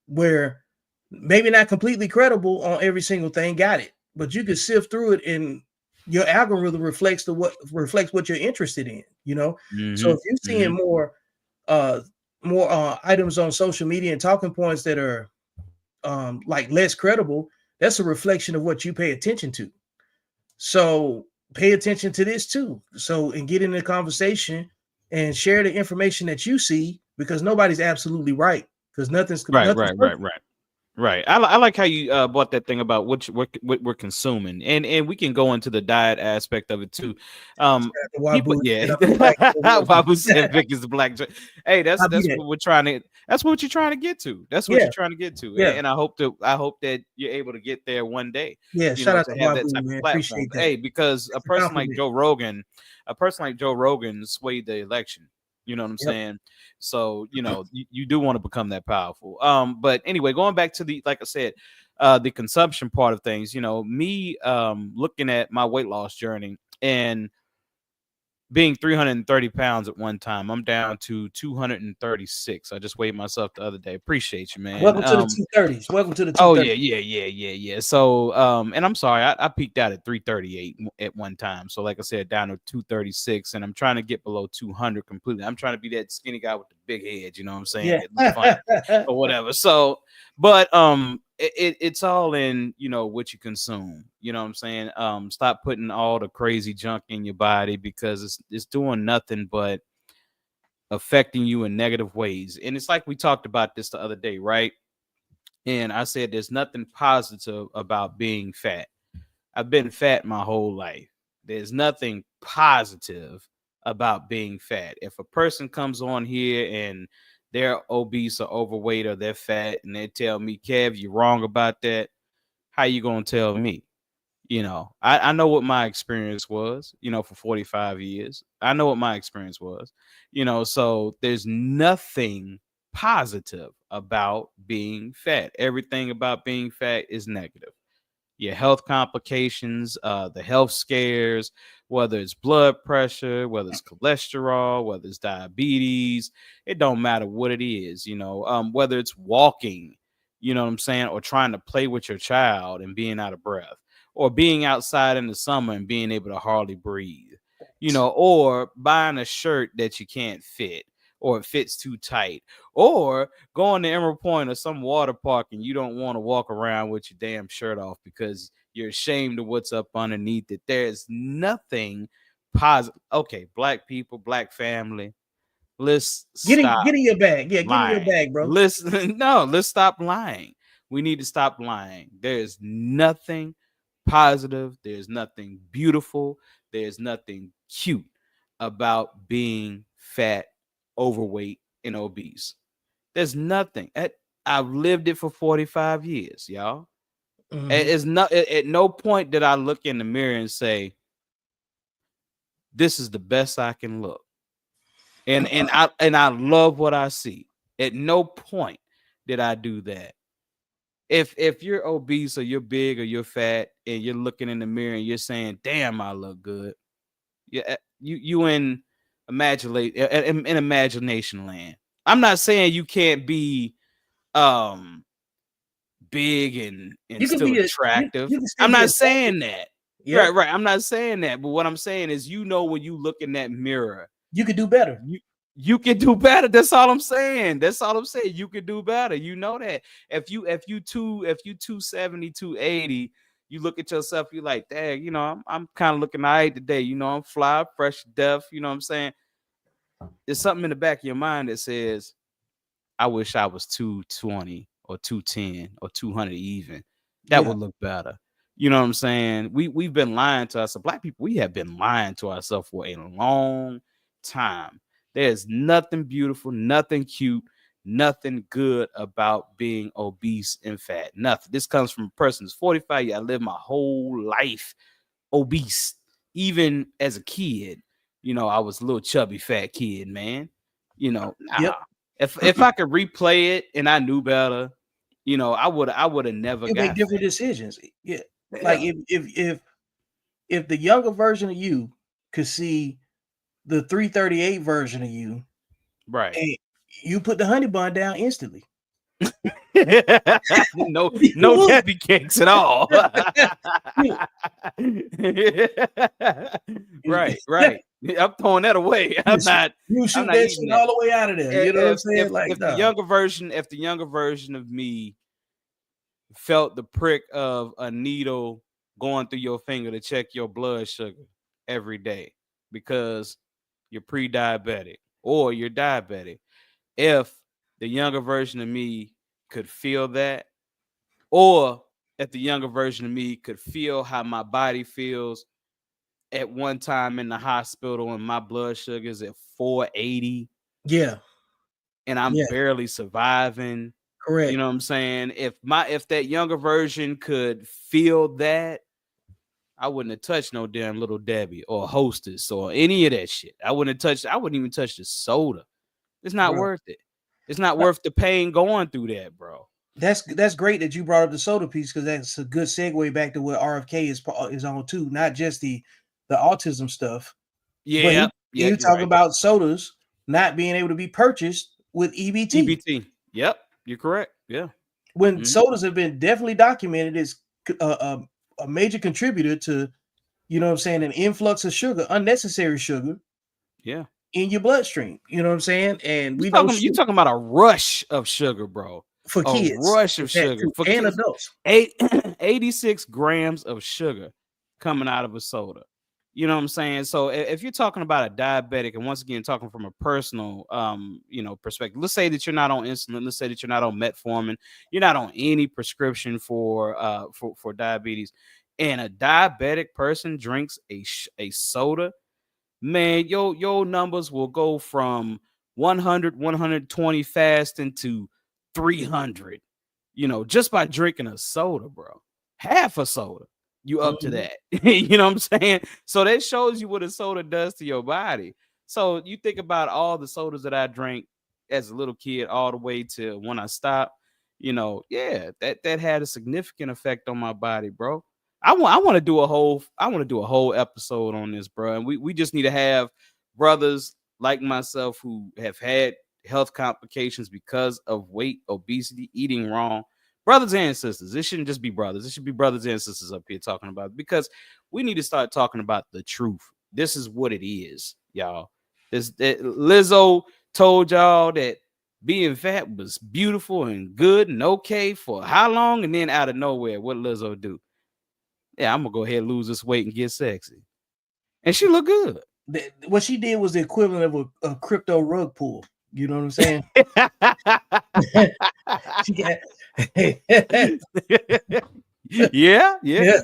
where maybe not completely credible on every single thing, got it, but you can sift through it and your algorithm reflects what you're interested in, you know. So if Mhm. you're seeing Mhm. uh items on social media and talking points that are like less credible, that's a reflection of what you pay attention to. So pay attention to this too. So and get in the conversation and share the information that you see, because nobody's absolutely right, because nothing's Right. nothing's Right. Right. perfect. Right. Right. I like how you brought that thing about what we're consuming, and we can go into the diet aspect of it too. People, Wabu yeah. said I'm the black Wabu said Vic is the black. Hey, that's I'll be that's that. what we're trying to. That's what you're trying to get to. That's what Yeah. you're trying to get to. Yeah. And I hope that you're able to get there one day. Yeah, You shout know, out to to have that Wabu, type man. of platform. Appreciate that. Hey, because That's a compliment. a person like Joe Rogan swayed the election. You know what I'm Yep. saying? So, you know, you do want to become that powerful. But anyway, going back to like I said, the consumption part of things, you know, me looking at my weight loss journey and being 330 pounds at one time, I'm down to 236. I just weighed myself the other day. Appreciate you, man. Welcome to the 230s. Welcome to the 230s. Oh yeah. So and I'm sorry, I peaked out at 338 at one time. So like I said, down to 236, and I'm trying to get below 200 completely. I'm trying to be that skinny guy with the big head, you know what I'm saying? Yeah. It looks funny or whatever. So, but it's all in, you know, what you consume. You know what I'm saying? Stop putting all the crazy junk in your body, because it's doing nothing but affecting you in negative ways. And it's like we talked about this the other day, right? And I said there's nothing positive about being fat. I've been fat my whole life. There's nothing positive about being fat. If a person comes on here and they're obese or overweight or they're fat and they tell me, Kev, you're wrong about that, how you gonna tell me? You know, I know what my experience was, you know, for 45 years. I know what my experience was, you know, so there's nothing positive about being fat. Everything about being fat is negative. Your health complications, the health scares, whether it's blood pressure, whether it's cholesterol, whether it's diabetes, it don't matter what it is, you know, whether it's walking, you know what I'm saying, or trying to play with your child and being out of breath, or being outside in the summer and being able to hardly breathe, you know, or buying a shirt that you can't fit, or it fits too tight, or going to Emerald Point or some water park and you don't want to walk around with your damn shirt off because you're ashamed of what's up underneath it. There's nothing positive. Okay, black people, black family, let's stop Get in your bag. Yeah, get in your lying. bag, bro. Listen, no, let's stop lying. We need to stop lying. There's nothing positive. There's nothing beautiful. There's nothing cute about being fat, overweight, and obese. There's nothing. I've lived it for 45 years, y'all. Mhm. It's not at no point did I look in the mirror and say, this is the best I can look. And I love what I see. At no point did I do that. If you're obese or you're big or you're fat and you're looking in the mirror and you're saying, damn, I look good. Yeah, you in imagination land. I'm not saying you can't be big and You can still be attractive. you can still I'm be not attractive. saying that. Yeah. Right. I'm not saying that. But what I'm saying is, you know, when you look in that mirror, You could do better. you can do better. That's all I'm saying. That's all I'm saying. You can do better. You know that. If you 270, 280, you look at yourself, you're like, dang, you know, I'm kind of looking all right today. You know, I'm fly, fresh, deaf. You know what I'm saying? There's something in the back of your mind that says, I wish I was 220 or 210 or 200 even. That Yeah. would look better. You know what I'm saying? We've been lying to ourselves. Black people, we have been lying to ourselves for a long time. There's nothing beautiful, nothing cute, nothing good about being obese and fat. Nothing. This comes from a person who's 45 years. I lived my whole life obese. Even as a kid, you know, I was a little chubby fat kid, man. You know, nah. Yep. If I could replay it and I knew better, you know, I would have never You make got different fat. decisions. Yeah. Like if the younger version of you could see the 338 version of you, Right. and you put the honey bun down instantly. no would. Debbie cakes at all. Right. I'm throwing that away. I'm not shoot not that eating shit that. all the way out of there. You know what I'm saying? Like, If the younger version of me felt the prick of a needle going through your finger to check your blood sugar every day because you're pre-diabetic or you're diabetic, if the younger version of me could feel that, Or if the younger version of me could feel how my body feels at one time in the hospital and my blood sugar is at 480 Yeah. and I'm Yeah. barely surviving. Correct. You know what I'm saying? If that younger version could feel that, I wouldn't have touched no damn Little Debbie or Hostess or any of that shit. I wouldn't even touch the soda. It's not Bro. worth it. It's not worth the pain going through that, bro. That's great that you brought up the soda piece, because that's a good segue back to what RFK is on too, not just the autism stuff. Yeah, you talk about sodas not being able to be purchased with EBT. EBT. Yep, you're correct. Yeah. When sodas have been definitely documented as a major contributor to, you know what I'm saying, an influx of sugar, unnecessary sugar. Yeah. In your bloodstream. You know what I'm saying? And you're talking about a rush of sugar, bro. For kids. A rush of sugar. For and kids, adults. 86 grams of sugar coming out of a soda. You know what I'm saying? So if you're talking about a diabetic, and once again talking from a personal perspective, let's say that you're not on insulin, let's say that you're not on metformin, you're not on any prescription for diabetes, and a diabetic person drinks a soda, man, your numbers will go from 100, 120 fasting to 300, just by drinking a soda, bro. Half a soda. You up to that. You know what I'm saying? So that shows you what a soda does to your body. So you think about all the sodas that I drank as a little kid all the way to when I stopped, that had a significant effect on my body, bro. I want to do a whole episode on this, bro. And we just need to have brothers like myself who have had health complications because of weight, obesity, eating wrong. Brothers and sisters. It shouldn't just be brothers. It should be brothers and sisters up here talking about it, because we need to start talking about the truth. This is what it is, y'all. Lizzo told y'all that being fat was beautiful and good and okay for how long, and then out of nowhere, what Lizzo do? Yeah, I'm gonna go ahead and lose this weight and get sexy, and she look good. What she did was the equivalent of a crypto rug pull. You know what I'm saying? She got yeah.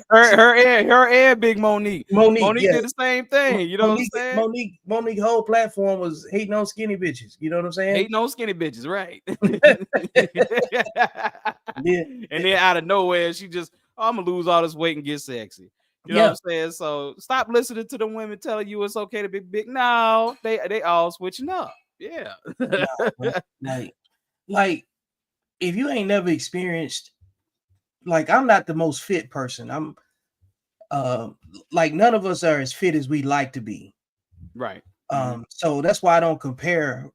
Her and Big Monique. Monique yeah. did the same thing. You know what I'm saying? Monique whole platform was hating on skinny bitches. You know what I'm saying? Hating on skinny bitches, right? And then out of nowhere, she just, I'm gonna lose all this weight and get sexy. You know what I'm saying? So stop listening to the women telling you it's okay to be big. No, they all switching up. Yeah. like if you ain't never experienced, like, I'm not the most fit person. I'm like, none of us are as fit as we like to be. Right. So that's why I don't compare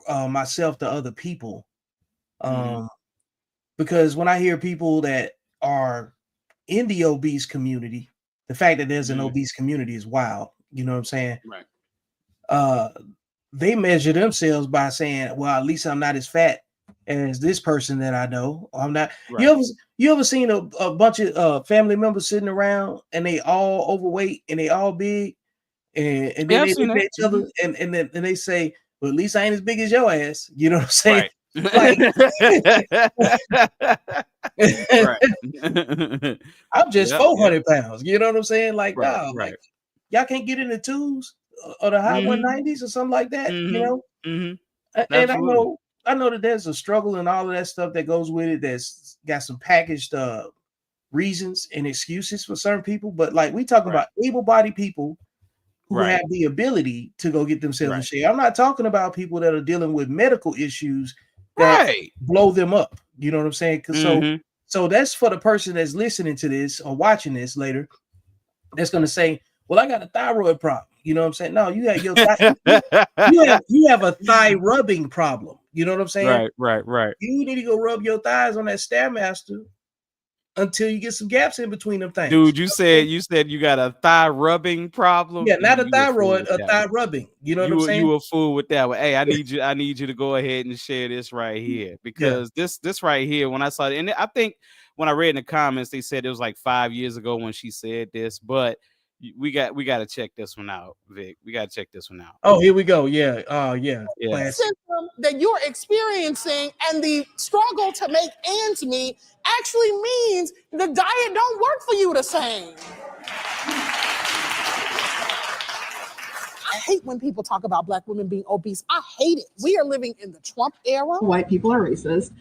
myself to other people. Because when I hear people that are in the obese community, the fact that there's an obese community is wild. You know what I'm saying? Right. They measure themselves by saying, well, at least I'm not as fat as this person that I know. I'm not. Right. You ever seen a bunch of family members sitting around and they all overweight and they all big, and then they look at each other and then they say, well, at least I ain't as big as your ass. You know what I'm saying? Right. Like, I'm just 400 pounds. You know what I'm saying? Like, no, like, y'all can't get in the twos or the high 190s or something like that. You know? And I know that there's a struggle and all of that stuff that goes with it. That's got some packaged reasons and excuses for certain people. But like, we talking about able-bodied people who have the ability to go get themselves in shape. I'm not talking about people that are dealing with medical issues that blow them up. You know what I'm saying? So that's for the person that's listening to this or watching this later, that's going to say, well, I got a thyroid problem. You know what I'm saying? No, you have your you have a thigh rubbing problem. You know what I'm saying? Right. You need to go rub your thighs on that Stairmaster until you get some gaps in between them things. Dude, you said you got a thigh rubbing problem. Yeah, not a thyroid, a thigh rubbing. You know what I'm saying? You a fool with that one. Hey, I need you to go ahead and share this right here, because this right here, when I saw it, and I think when I read in the comments, they said it was like 5 years ago when she said this, but we got to check this one out, Vic. We got to check this one out. Oh, here we go. Yeah. Yeah. Since that you're experiencing and the struggle to make ends meet actually means the diet don't work for you the same. I hate when people talk about Black women being obese. I hate it. We are living in the Trump era. White people are racist.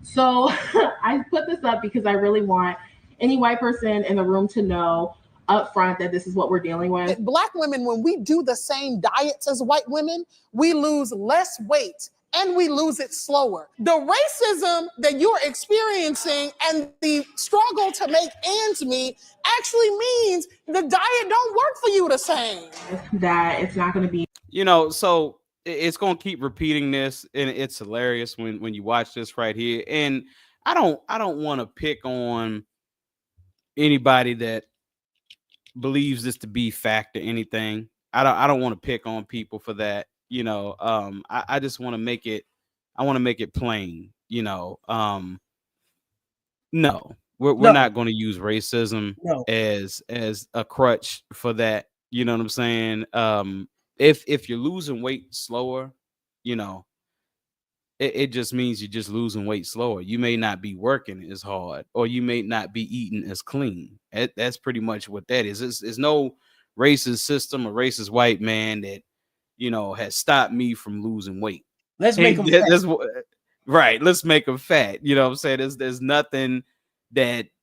So I put this up because I really want any white person in the room to know up front that this is what we're dealing with. Black women, when we do the same diets as white women, we lose less weight and we lose it slower. The racism that you're experiencing and the struggle to make ends meet actually means the diet don't work for you the same. That it's not going to be, so it's going to keep repeating this, and it's hilarious when you watch this right here. And I don't want to pick on anybody that believes this to be fact or anything. I don't want to pick on people for that. I just want to make it, plain, no, we're not going to use racism as a crutch for that. You know what I'm saying? If you're losing weight slower, it just means you're just losing weight slower. You may not be working as hard, or you may not be eating as clean. That's pretty much what that is. It's no racist system or racist white man that has stopped me from losing weight. Let's make them fat. Right. Let's make them fat. You know what I'm saying? There's nothing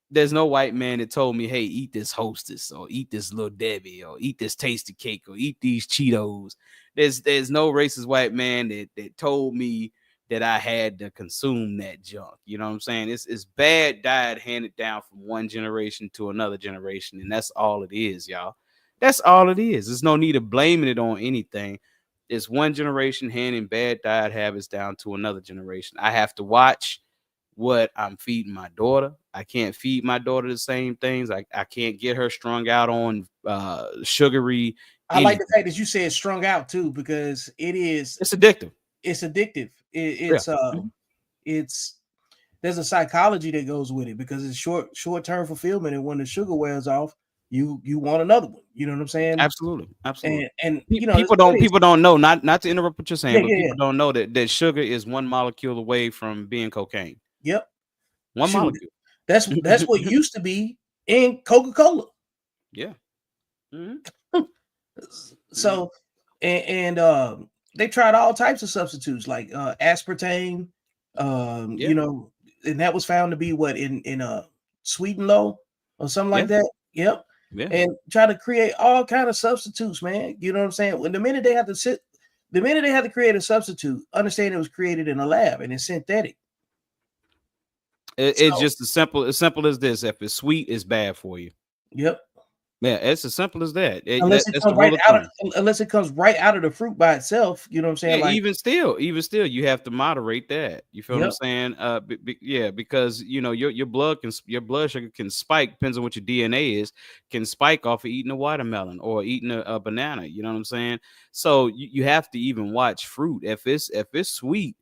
there's no white man that told me, hey, eat this Hostess, or eat this Little Debbie, or eat this Tasty Cake, or eat these Cheetos. There's no racist white man that told me that I had to consume that junk. You know what I'm saying? It's bad diet handed down from one generation to another generation. And that's all it is, y'all. That's all it is. There's no need of blaming it on anything. It's one generation handing bad diet habits down to another generation. I have to watch what I'm feeding my daughter. I can't feed my daughter the same things. I can't get her strung out on sugary. I like the fact that you said strung out too, because it's addictive. It's addictive. There's a psychology that goes with it, because it's short-term fulfillment, and when the sugar wears off, you want another one. You know what I'm saying? Absolutely. And people don't know, not to interrupt what you're saying, but people don't know that sugar is one molecule away from being cocaine. Yep. One molecule. That's what used to be in Coca-Cola. Yeah. Mm-hmm. So and they tried all types of substitutes, like aspartame, and that was found to be what in Sweden low or something like that. Yep. Yeah. And try to create all kind of substitutes, man. You know what I'm saying? When the minute they have to create a substitute, understand it was created in a lab and it's synthetic. It's just as simple as this. If it's sweet, it's bad for you. Yep. Yeah, it's as simple as that. Unless it comes right out of the fruit by itself, you know what I'm saying? Yeah, even still, you have to moderate that. You feel what I'm saying? Because your blood sugar can spike, depends on what your DNA is, can spike off of eating a watermelon or eating a banana. You know what I'm saying? So you have to even watch fruit. If it's sweet,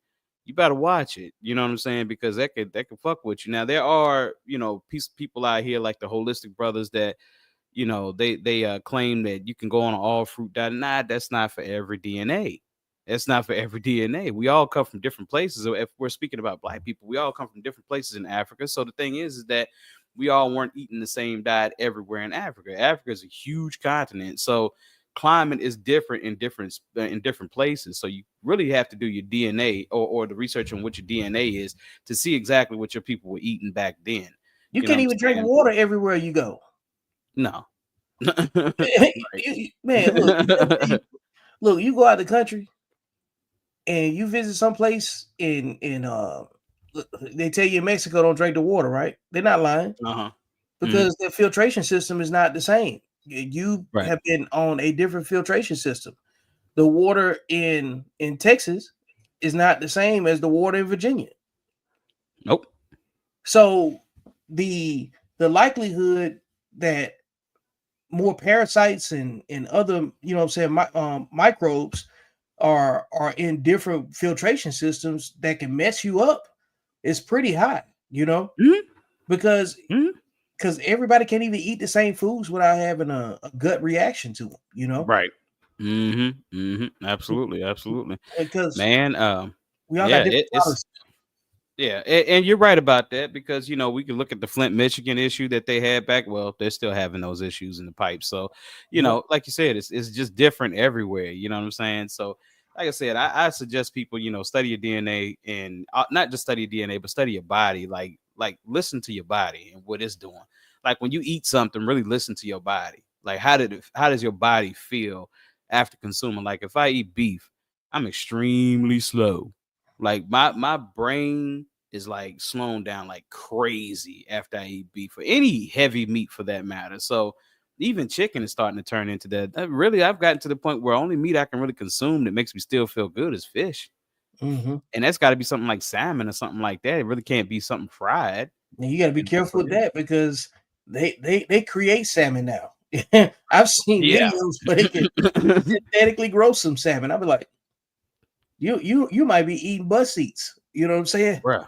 you better watch it. You know what I'm saying? Because that could fuck with you. Now there are people out here like the Holistic Brothers that they claim that you can go on an all fruit diet. Nah, that's not for every DNA. It's not for every DNA. We all come from different places. So if we're speaking about Black people, we all come from different places in Africa. So the thing is that we all weren't eating the same diet everywhere in Africa. Africa is a huge continent. So climate is different in different places. So you really have to do your DNA or the research on what your DNA is to see exactly what your people were eating back then. You can't even drink water everywhere you go. No. Man, look, you go out the country and you visit someplace in they tell you in Mexico don't drink the water, right? They're not lying. Because their filtration system is not the same. You have been on a different filtration system. The water in Texas is not the same as the water in Virginia. Nope. So the likelihood that more parasites and other, microbes are in different filtration systems that can mess you up is pretty high, because everybody can't even eat the same foods without having a gut reaction to them, Right. Absolutely, absolutely, because man. we all got Yeah, different it's policies. yeah, and you're right about that because we can look at the Flint, Michigan issue that they had back. Well, they're still having those issues in the pipe. So, Yep. like you said, it's just different everywhere. You know what I'm saying? So, like I said, I suggest people, study your DNA and not just study your DNA, but study your body. Like listen to your body and what it's doing. Like when you eat something, really listen to your body. Like how does your body feel after consuming? Like if I eat beef, I'm extremely slow. Like my brain is like slowing down like crazy after I eat beef or any heavy meat for that matter. So even chicken is starting to turn into that. Really, I've gotten to the point where only meat I can really consume that makes me still feel good is fish. Mm-hmm. And that's got to be something like salmon or something like that. It really can't be something fried. And you got to be And so, careful with that because they create salmon now. I've seen yeah. videos where they can synthetically grow some salmon. I'll be like, you might be eating bus seats. You know what I'm saying? Bruh.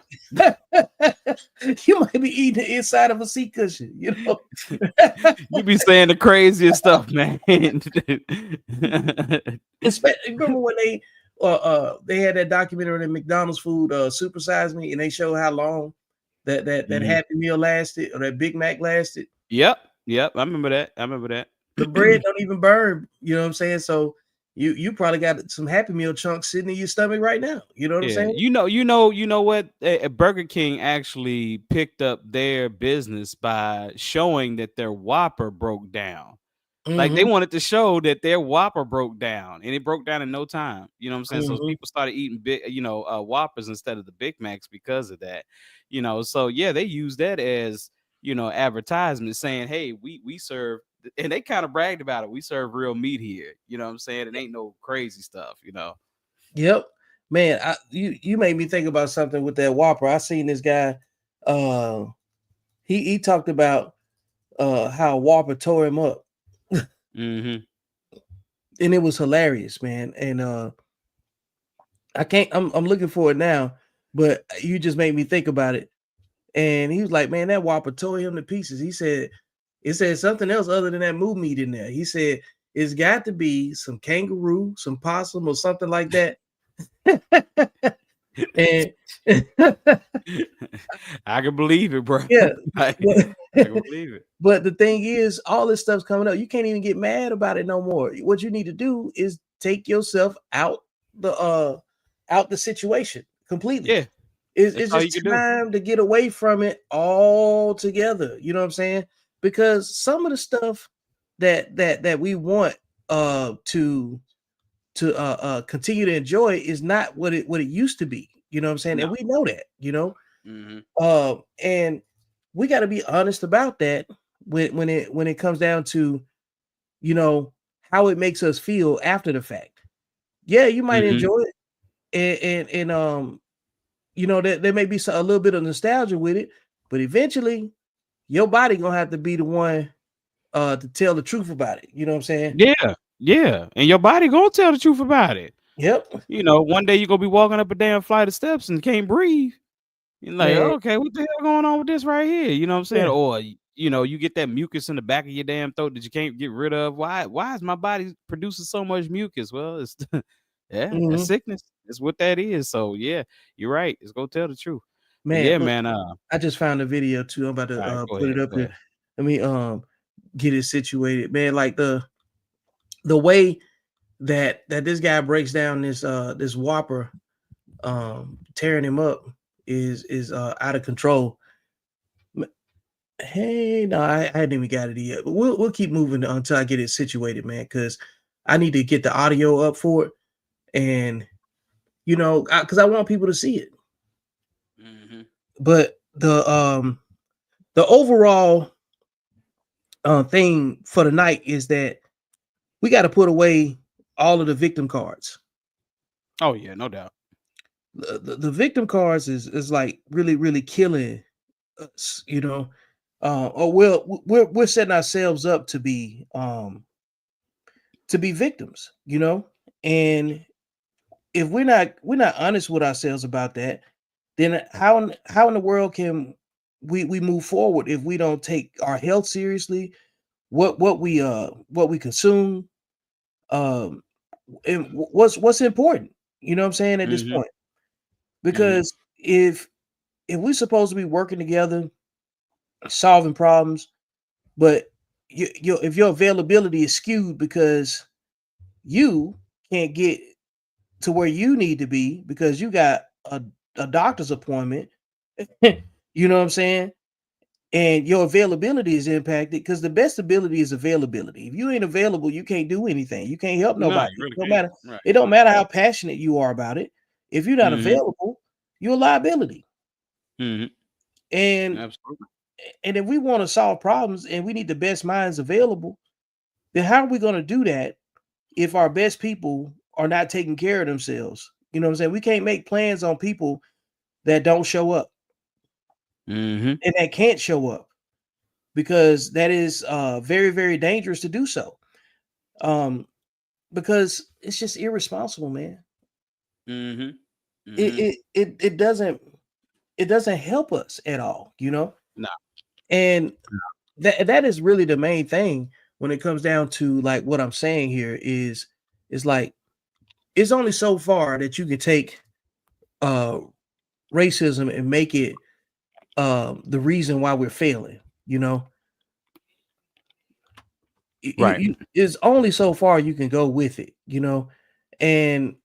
You might be eating the inside of a seat cushion. You be saying the craziest stuff, man. Remember when they had that documentary on McDonald's food, Super Size Me, and they show how long that Happy Meal lasted or that Big Mac lasted. Yep. I remember that. The bread don't even burn. You know what I'm saying? So you probably got some Happy Meal chunks sitting in your stomach right now. You know what I'm saying? You know what? Burger King actually picked up their business by showing that their Whopper broke down. Like they wanted to show that their Whopper broke down, and it broke down in no time. You know what I'm saying? So people started eating big, Whoppers instead of the Big Macs because of that. So yeah, they use that as advertisement, saying, "Hey, we serve," and they kind of bragged about it. We serve real meat here. You know what I'm saying? It ain't no crazy stuff. Yep, man. You made me think about something with that Whopper. I seen this guy. He talked about how Whopper tore him up. And it was hilarious, man. And I'm looking for it now, but you just made me think about it. And he was like, man, that Whopper tore him to pieces. He said it said something else other than that moo meat in there. He said it's got to be some kangaroo, some possum, or something like that. And I can believe it, bro. Yeah, I can believe it. But the thing is, all this stuff's coming up. You can't even get mad about it no more. What you need to do is take yourself out the situation completely. Yeah, it's just time to get away from it altogether. You know what I'm saying? Because some of the stuff that we want to continue to enjoy is not what it used to be. You know what I'm saying? No. And we know that. And we got to be honest about that when it comes down to how it makes us feel after the fact. Yeah, you might enjoy it, and there may be a little bit of nostalgia with it, but eventually your body gonna have to be the one to tell the truth about it. You know what I'm saying? Yeah, and your body gonna tell the truth about it. Yep. One day you're gonna be walking up a damn flight of steps and can't breathe. You're like, okay, what the hell going on with this right here? You know what I'm saying? Yeah. Or you get that mucus in the back of your damn throat that you can't get rid of. Why is my body producing so much mucus? Well, it's that's sickness. It's what that is. So yeah, you're right. It's gonna tell the truth. Man, yeah, look, man. I just found a video too. I'm about to put it up here. Let me get it situated, man. Like the way that this guy breaks down this Whopper, tearing him up is out of control. Hey, no, I hadn't even got it yet. But we'll keep moving until I get it situated, man. Because I need to get the audio up for it, and because I want people to see it. But the overall thing for the night is that we got to put away all of the victim cards. Oh yeah, no doubt. The victim cards is like really, really killing us, we're setting ourselves up to be victims, and if we're not honest with ourselves about that, then how in the world can we move forward if we don't take our health seriously, what we consume, and what's important, you know what I'm saying, at this Mhm. point. Because if we're supposed to be working together, solving problems, but if your availability is skewed because you can't get to where you need to be because you got a doctor's appointment, you know what I'm saying? And your availability is impacted because the best ability is availability. If you ain't available, you can't do anything. You can't help No, nobody. you really It don't can't. matter. Right. It don't matter how passionate you are about it. If you're not available, you're a liability. Mhm. And Absolutely. if we want to solve problems and we need the best minds available, then how are we going to do that if our best people are not taking care of themselves? You know what I'm saying? We can't make plans on people that don't show up Mhm. and that can't show up because that is very, very dangerous to do so. Because it's just irresponsible, man. Mhm. It doesn't help us at all, you know? No. And that is really the main thing when it comes down to like what I'm saying here is like it's only so far that you can take racism and make it the reason why we're failing, you know. Right. It's only so far you can go with it, you know. And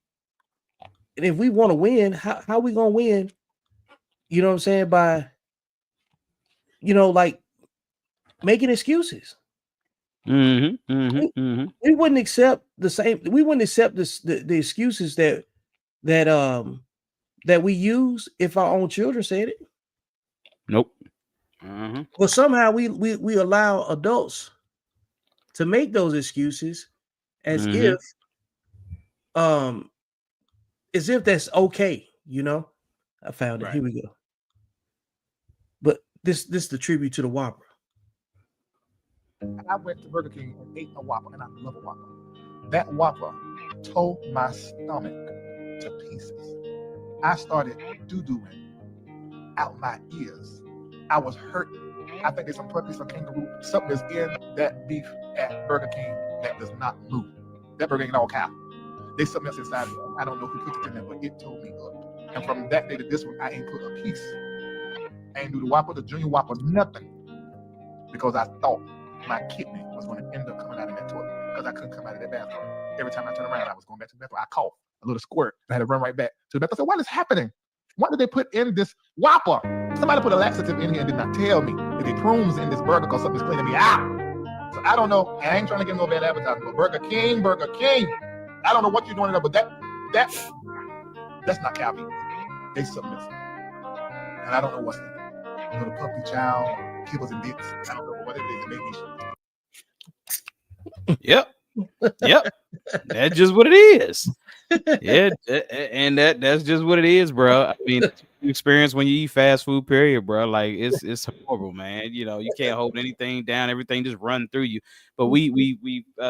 if we want to win, how we gonna win? You know what I'm saying? By like making excuses. Mhm. Mhm. Mhm. We wouldn't accept the same. We wouldn't accept the excuses that that we use if our own children said it. Nope. Mhm. But somehow we allow adults to make those excuses as Mhm. um if that's okay, you know. I found it. Right. Here we go. But this is the tribute to the Whopper. I went to Burger King and ate a Whopper, and I love a Whopper. That Whopper tore my stomach to pieces. I started doo-dooing out my ears. I was hurting. I think there's some puppy, some kangaroo, something is in that beef at Burger King that does not move. That Burger King all cow. There's something else inside of it. I don't know who put it in there, but it tore me up. And from that day to this one, I ain't put a piece. I ain't do the Whopper, the Junior Whopper, nothing. Because I thought my kidney was going to end up coming out of that toilet because I couldn't come out of that bathroom. Every time I turned around, I was going back to the bathroom. I coughed, a little squirt. I had to run right back to the bathroom. I said, what is happening? What did they put in this Whopper? Somebody put a laxative in here and did not tell me that they prunes in this burger because something's cleaning me out. So I don't know. I ain't trying to get no bad advertising, but Burger King. I don't know what you're doing there, but that's not cow meat. They something else. And I don't know what's in it. The puppy chow, kibbles and bits. I don't know what it is. It made me. Yep. That's just what it is. Yeah, and that's just what it is, bro. I mean, that's what you experience when you eat fast food, period, bro. Like it's horrible, man. You know, you can't hold anything down, everything just run through you. But we've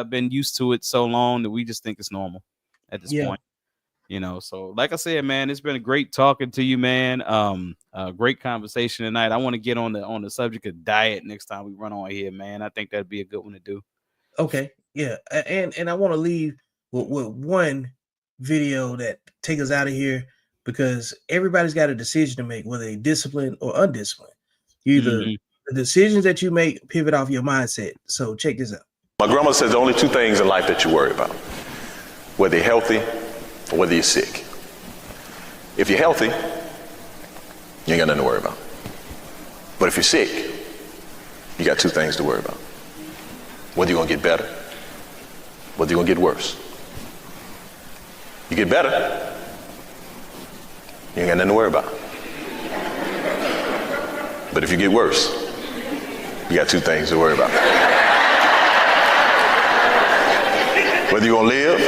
been used to it so long that we just think it's normal at this point. You know, so like I said, man, it's been a great talking to you, man. Great conversation tonight. I want to get on the subject of diet next time we run on here, man. I think that'd be a good one to do. Okay, yeah, and I want to leave with one video that take us out of here because everybody's got a decision to make, whether they disciplined or undisciplined. Either the decisions that you make pivot off your mindset. So check this out. My grandma says there are only two things in life that you worry about: whether you're healthy or whether you're sick. If you're healthy, you ain't got nothing to worry about. But if you're sick, you got two things to worry about: whether you're gonna get better, whether you're gonna get worse. You get better, you ain't got nothing to worry about. But if you get worse, you got two things to worry about: whether you're gonna live,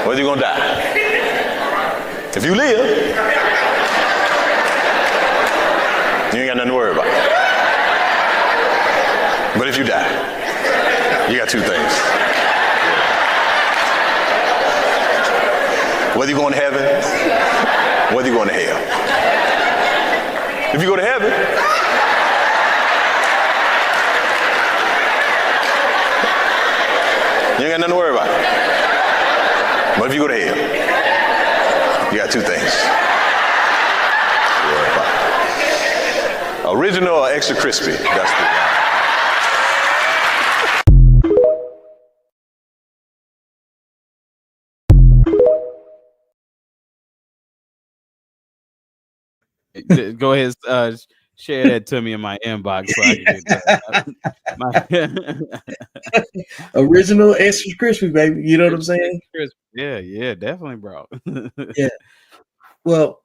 whether you're gonna die. If you live, you ain't got nothing to worry about. But if you die, you got two things: whether you're going to heaven, whether you're going to hell. If you go to heaven, you ain't ain't got nothing to worry about. But if you go to hell, you got two things to worry about. Original or extra crispy? That's the Go ahead, share that to me in my inbox so I can get that. Original extra crispy, baby. You know what I'm saying? Yeah, definitely, bro. Yeah. Well,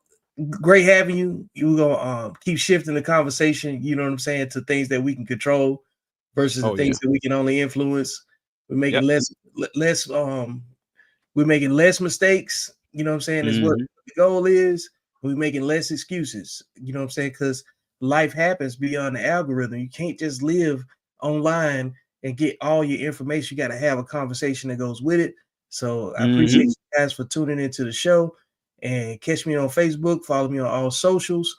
great having you. You're gonna keep shifting the conversation, you know what I'm saying, to things that we can control versus the things that we can only influence. We're making less we're making less mistakes, you know what I'm saying, is what the goal is. We're making less excuses, you know what I'm saying, because life happens beyond the algorithm. You can't just live online and get all your information. You got to have a conversation that goes with it. So I appreciate you guys for tuning into the show, and catch me on Facebook, follow me on all socials,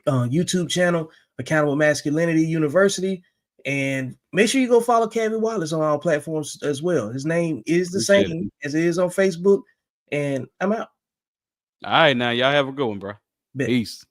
YouTube channel, Accountable Masculinity University, and make sure you go follow Kevin Wallace on all platforms as well. His name is the same as it is on Facebook, and I'm out. All right, now y'all have a good one, bro. Peace.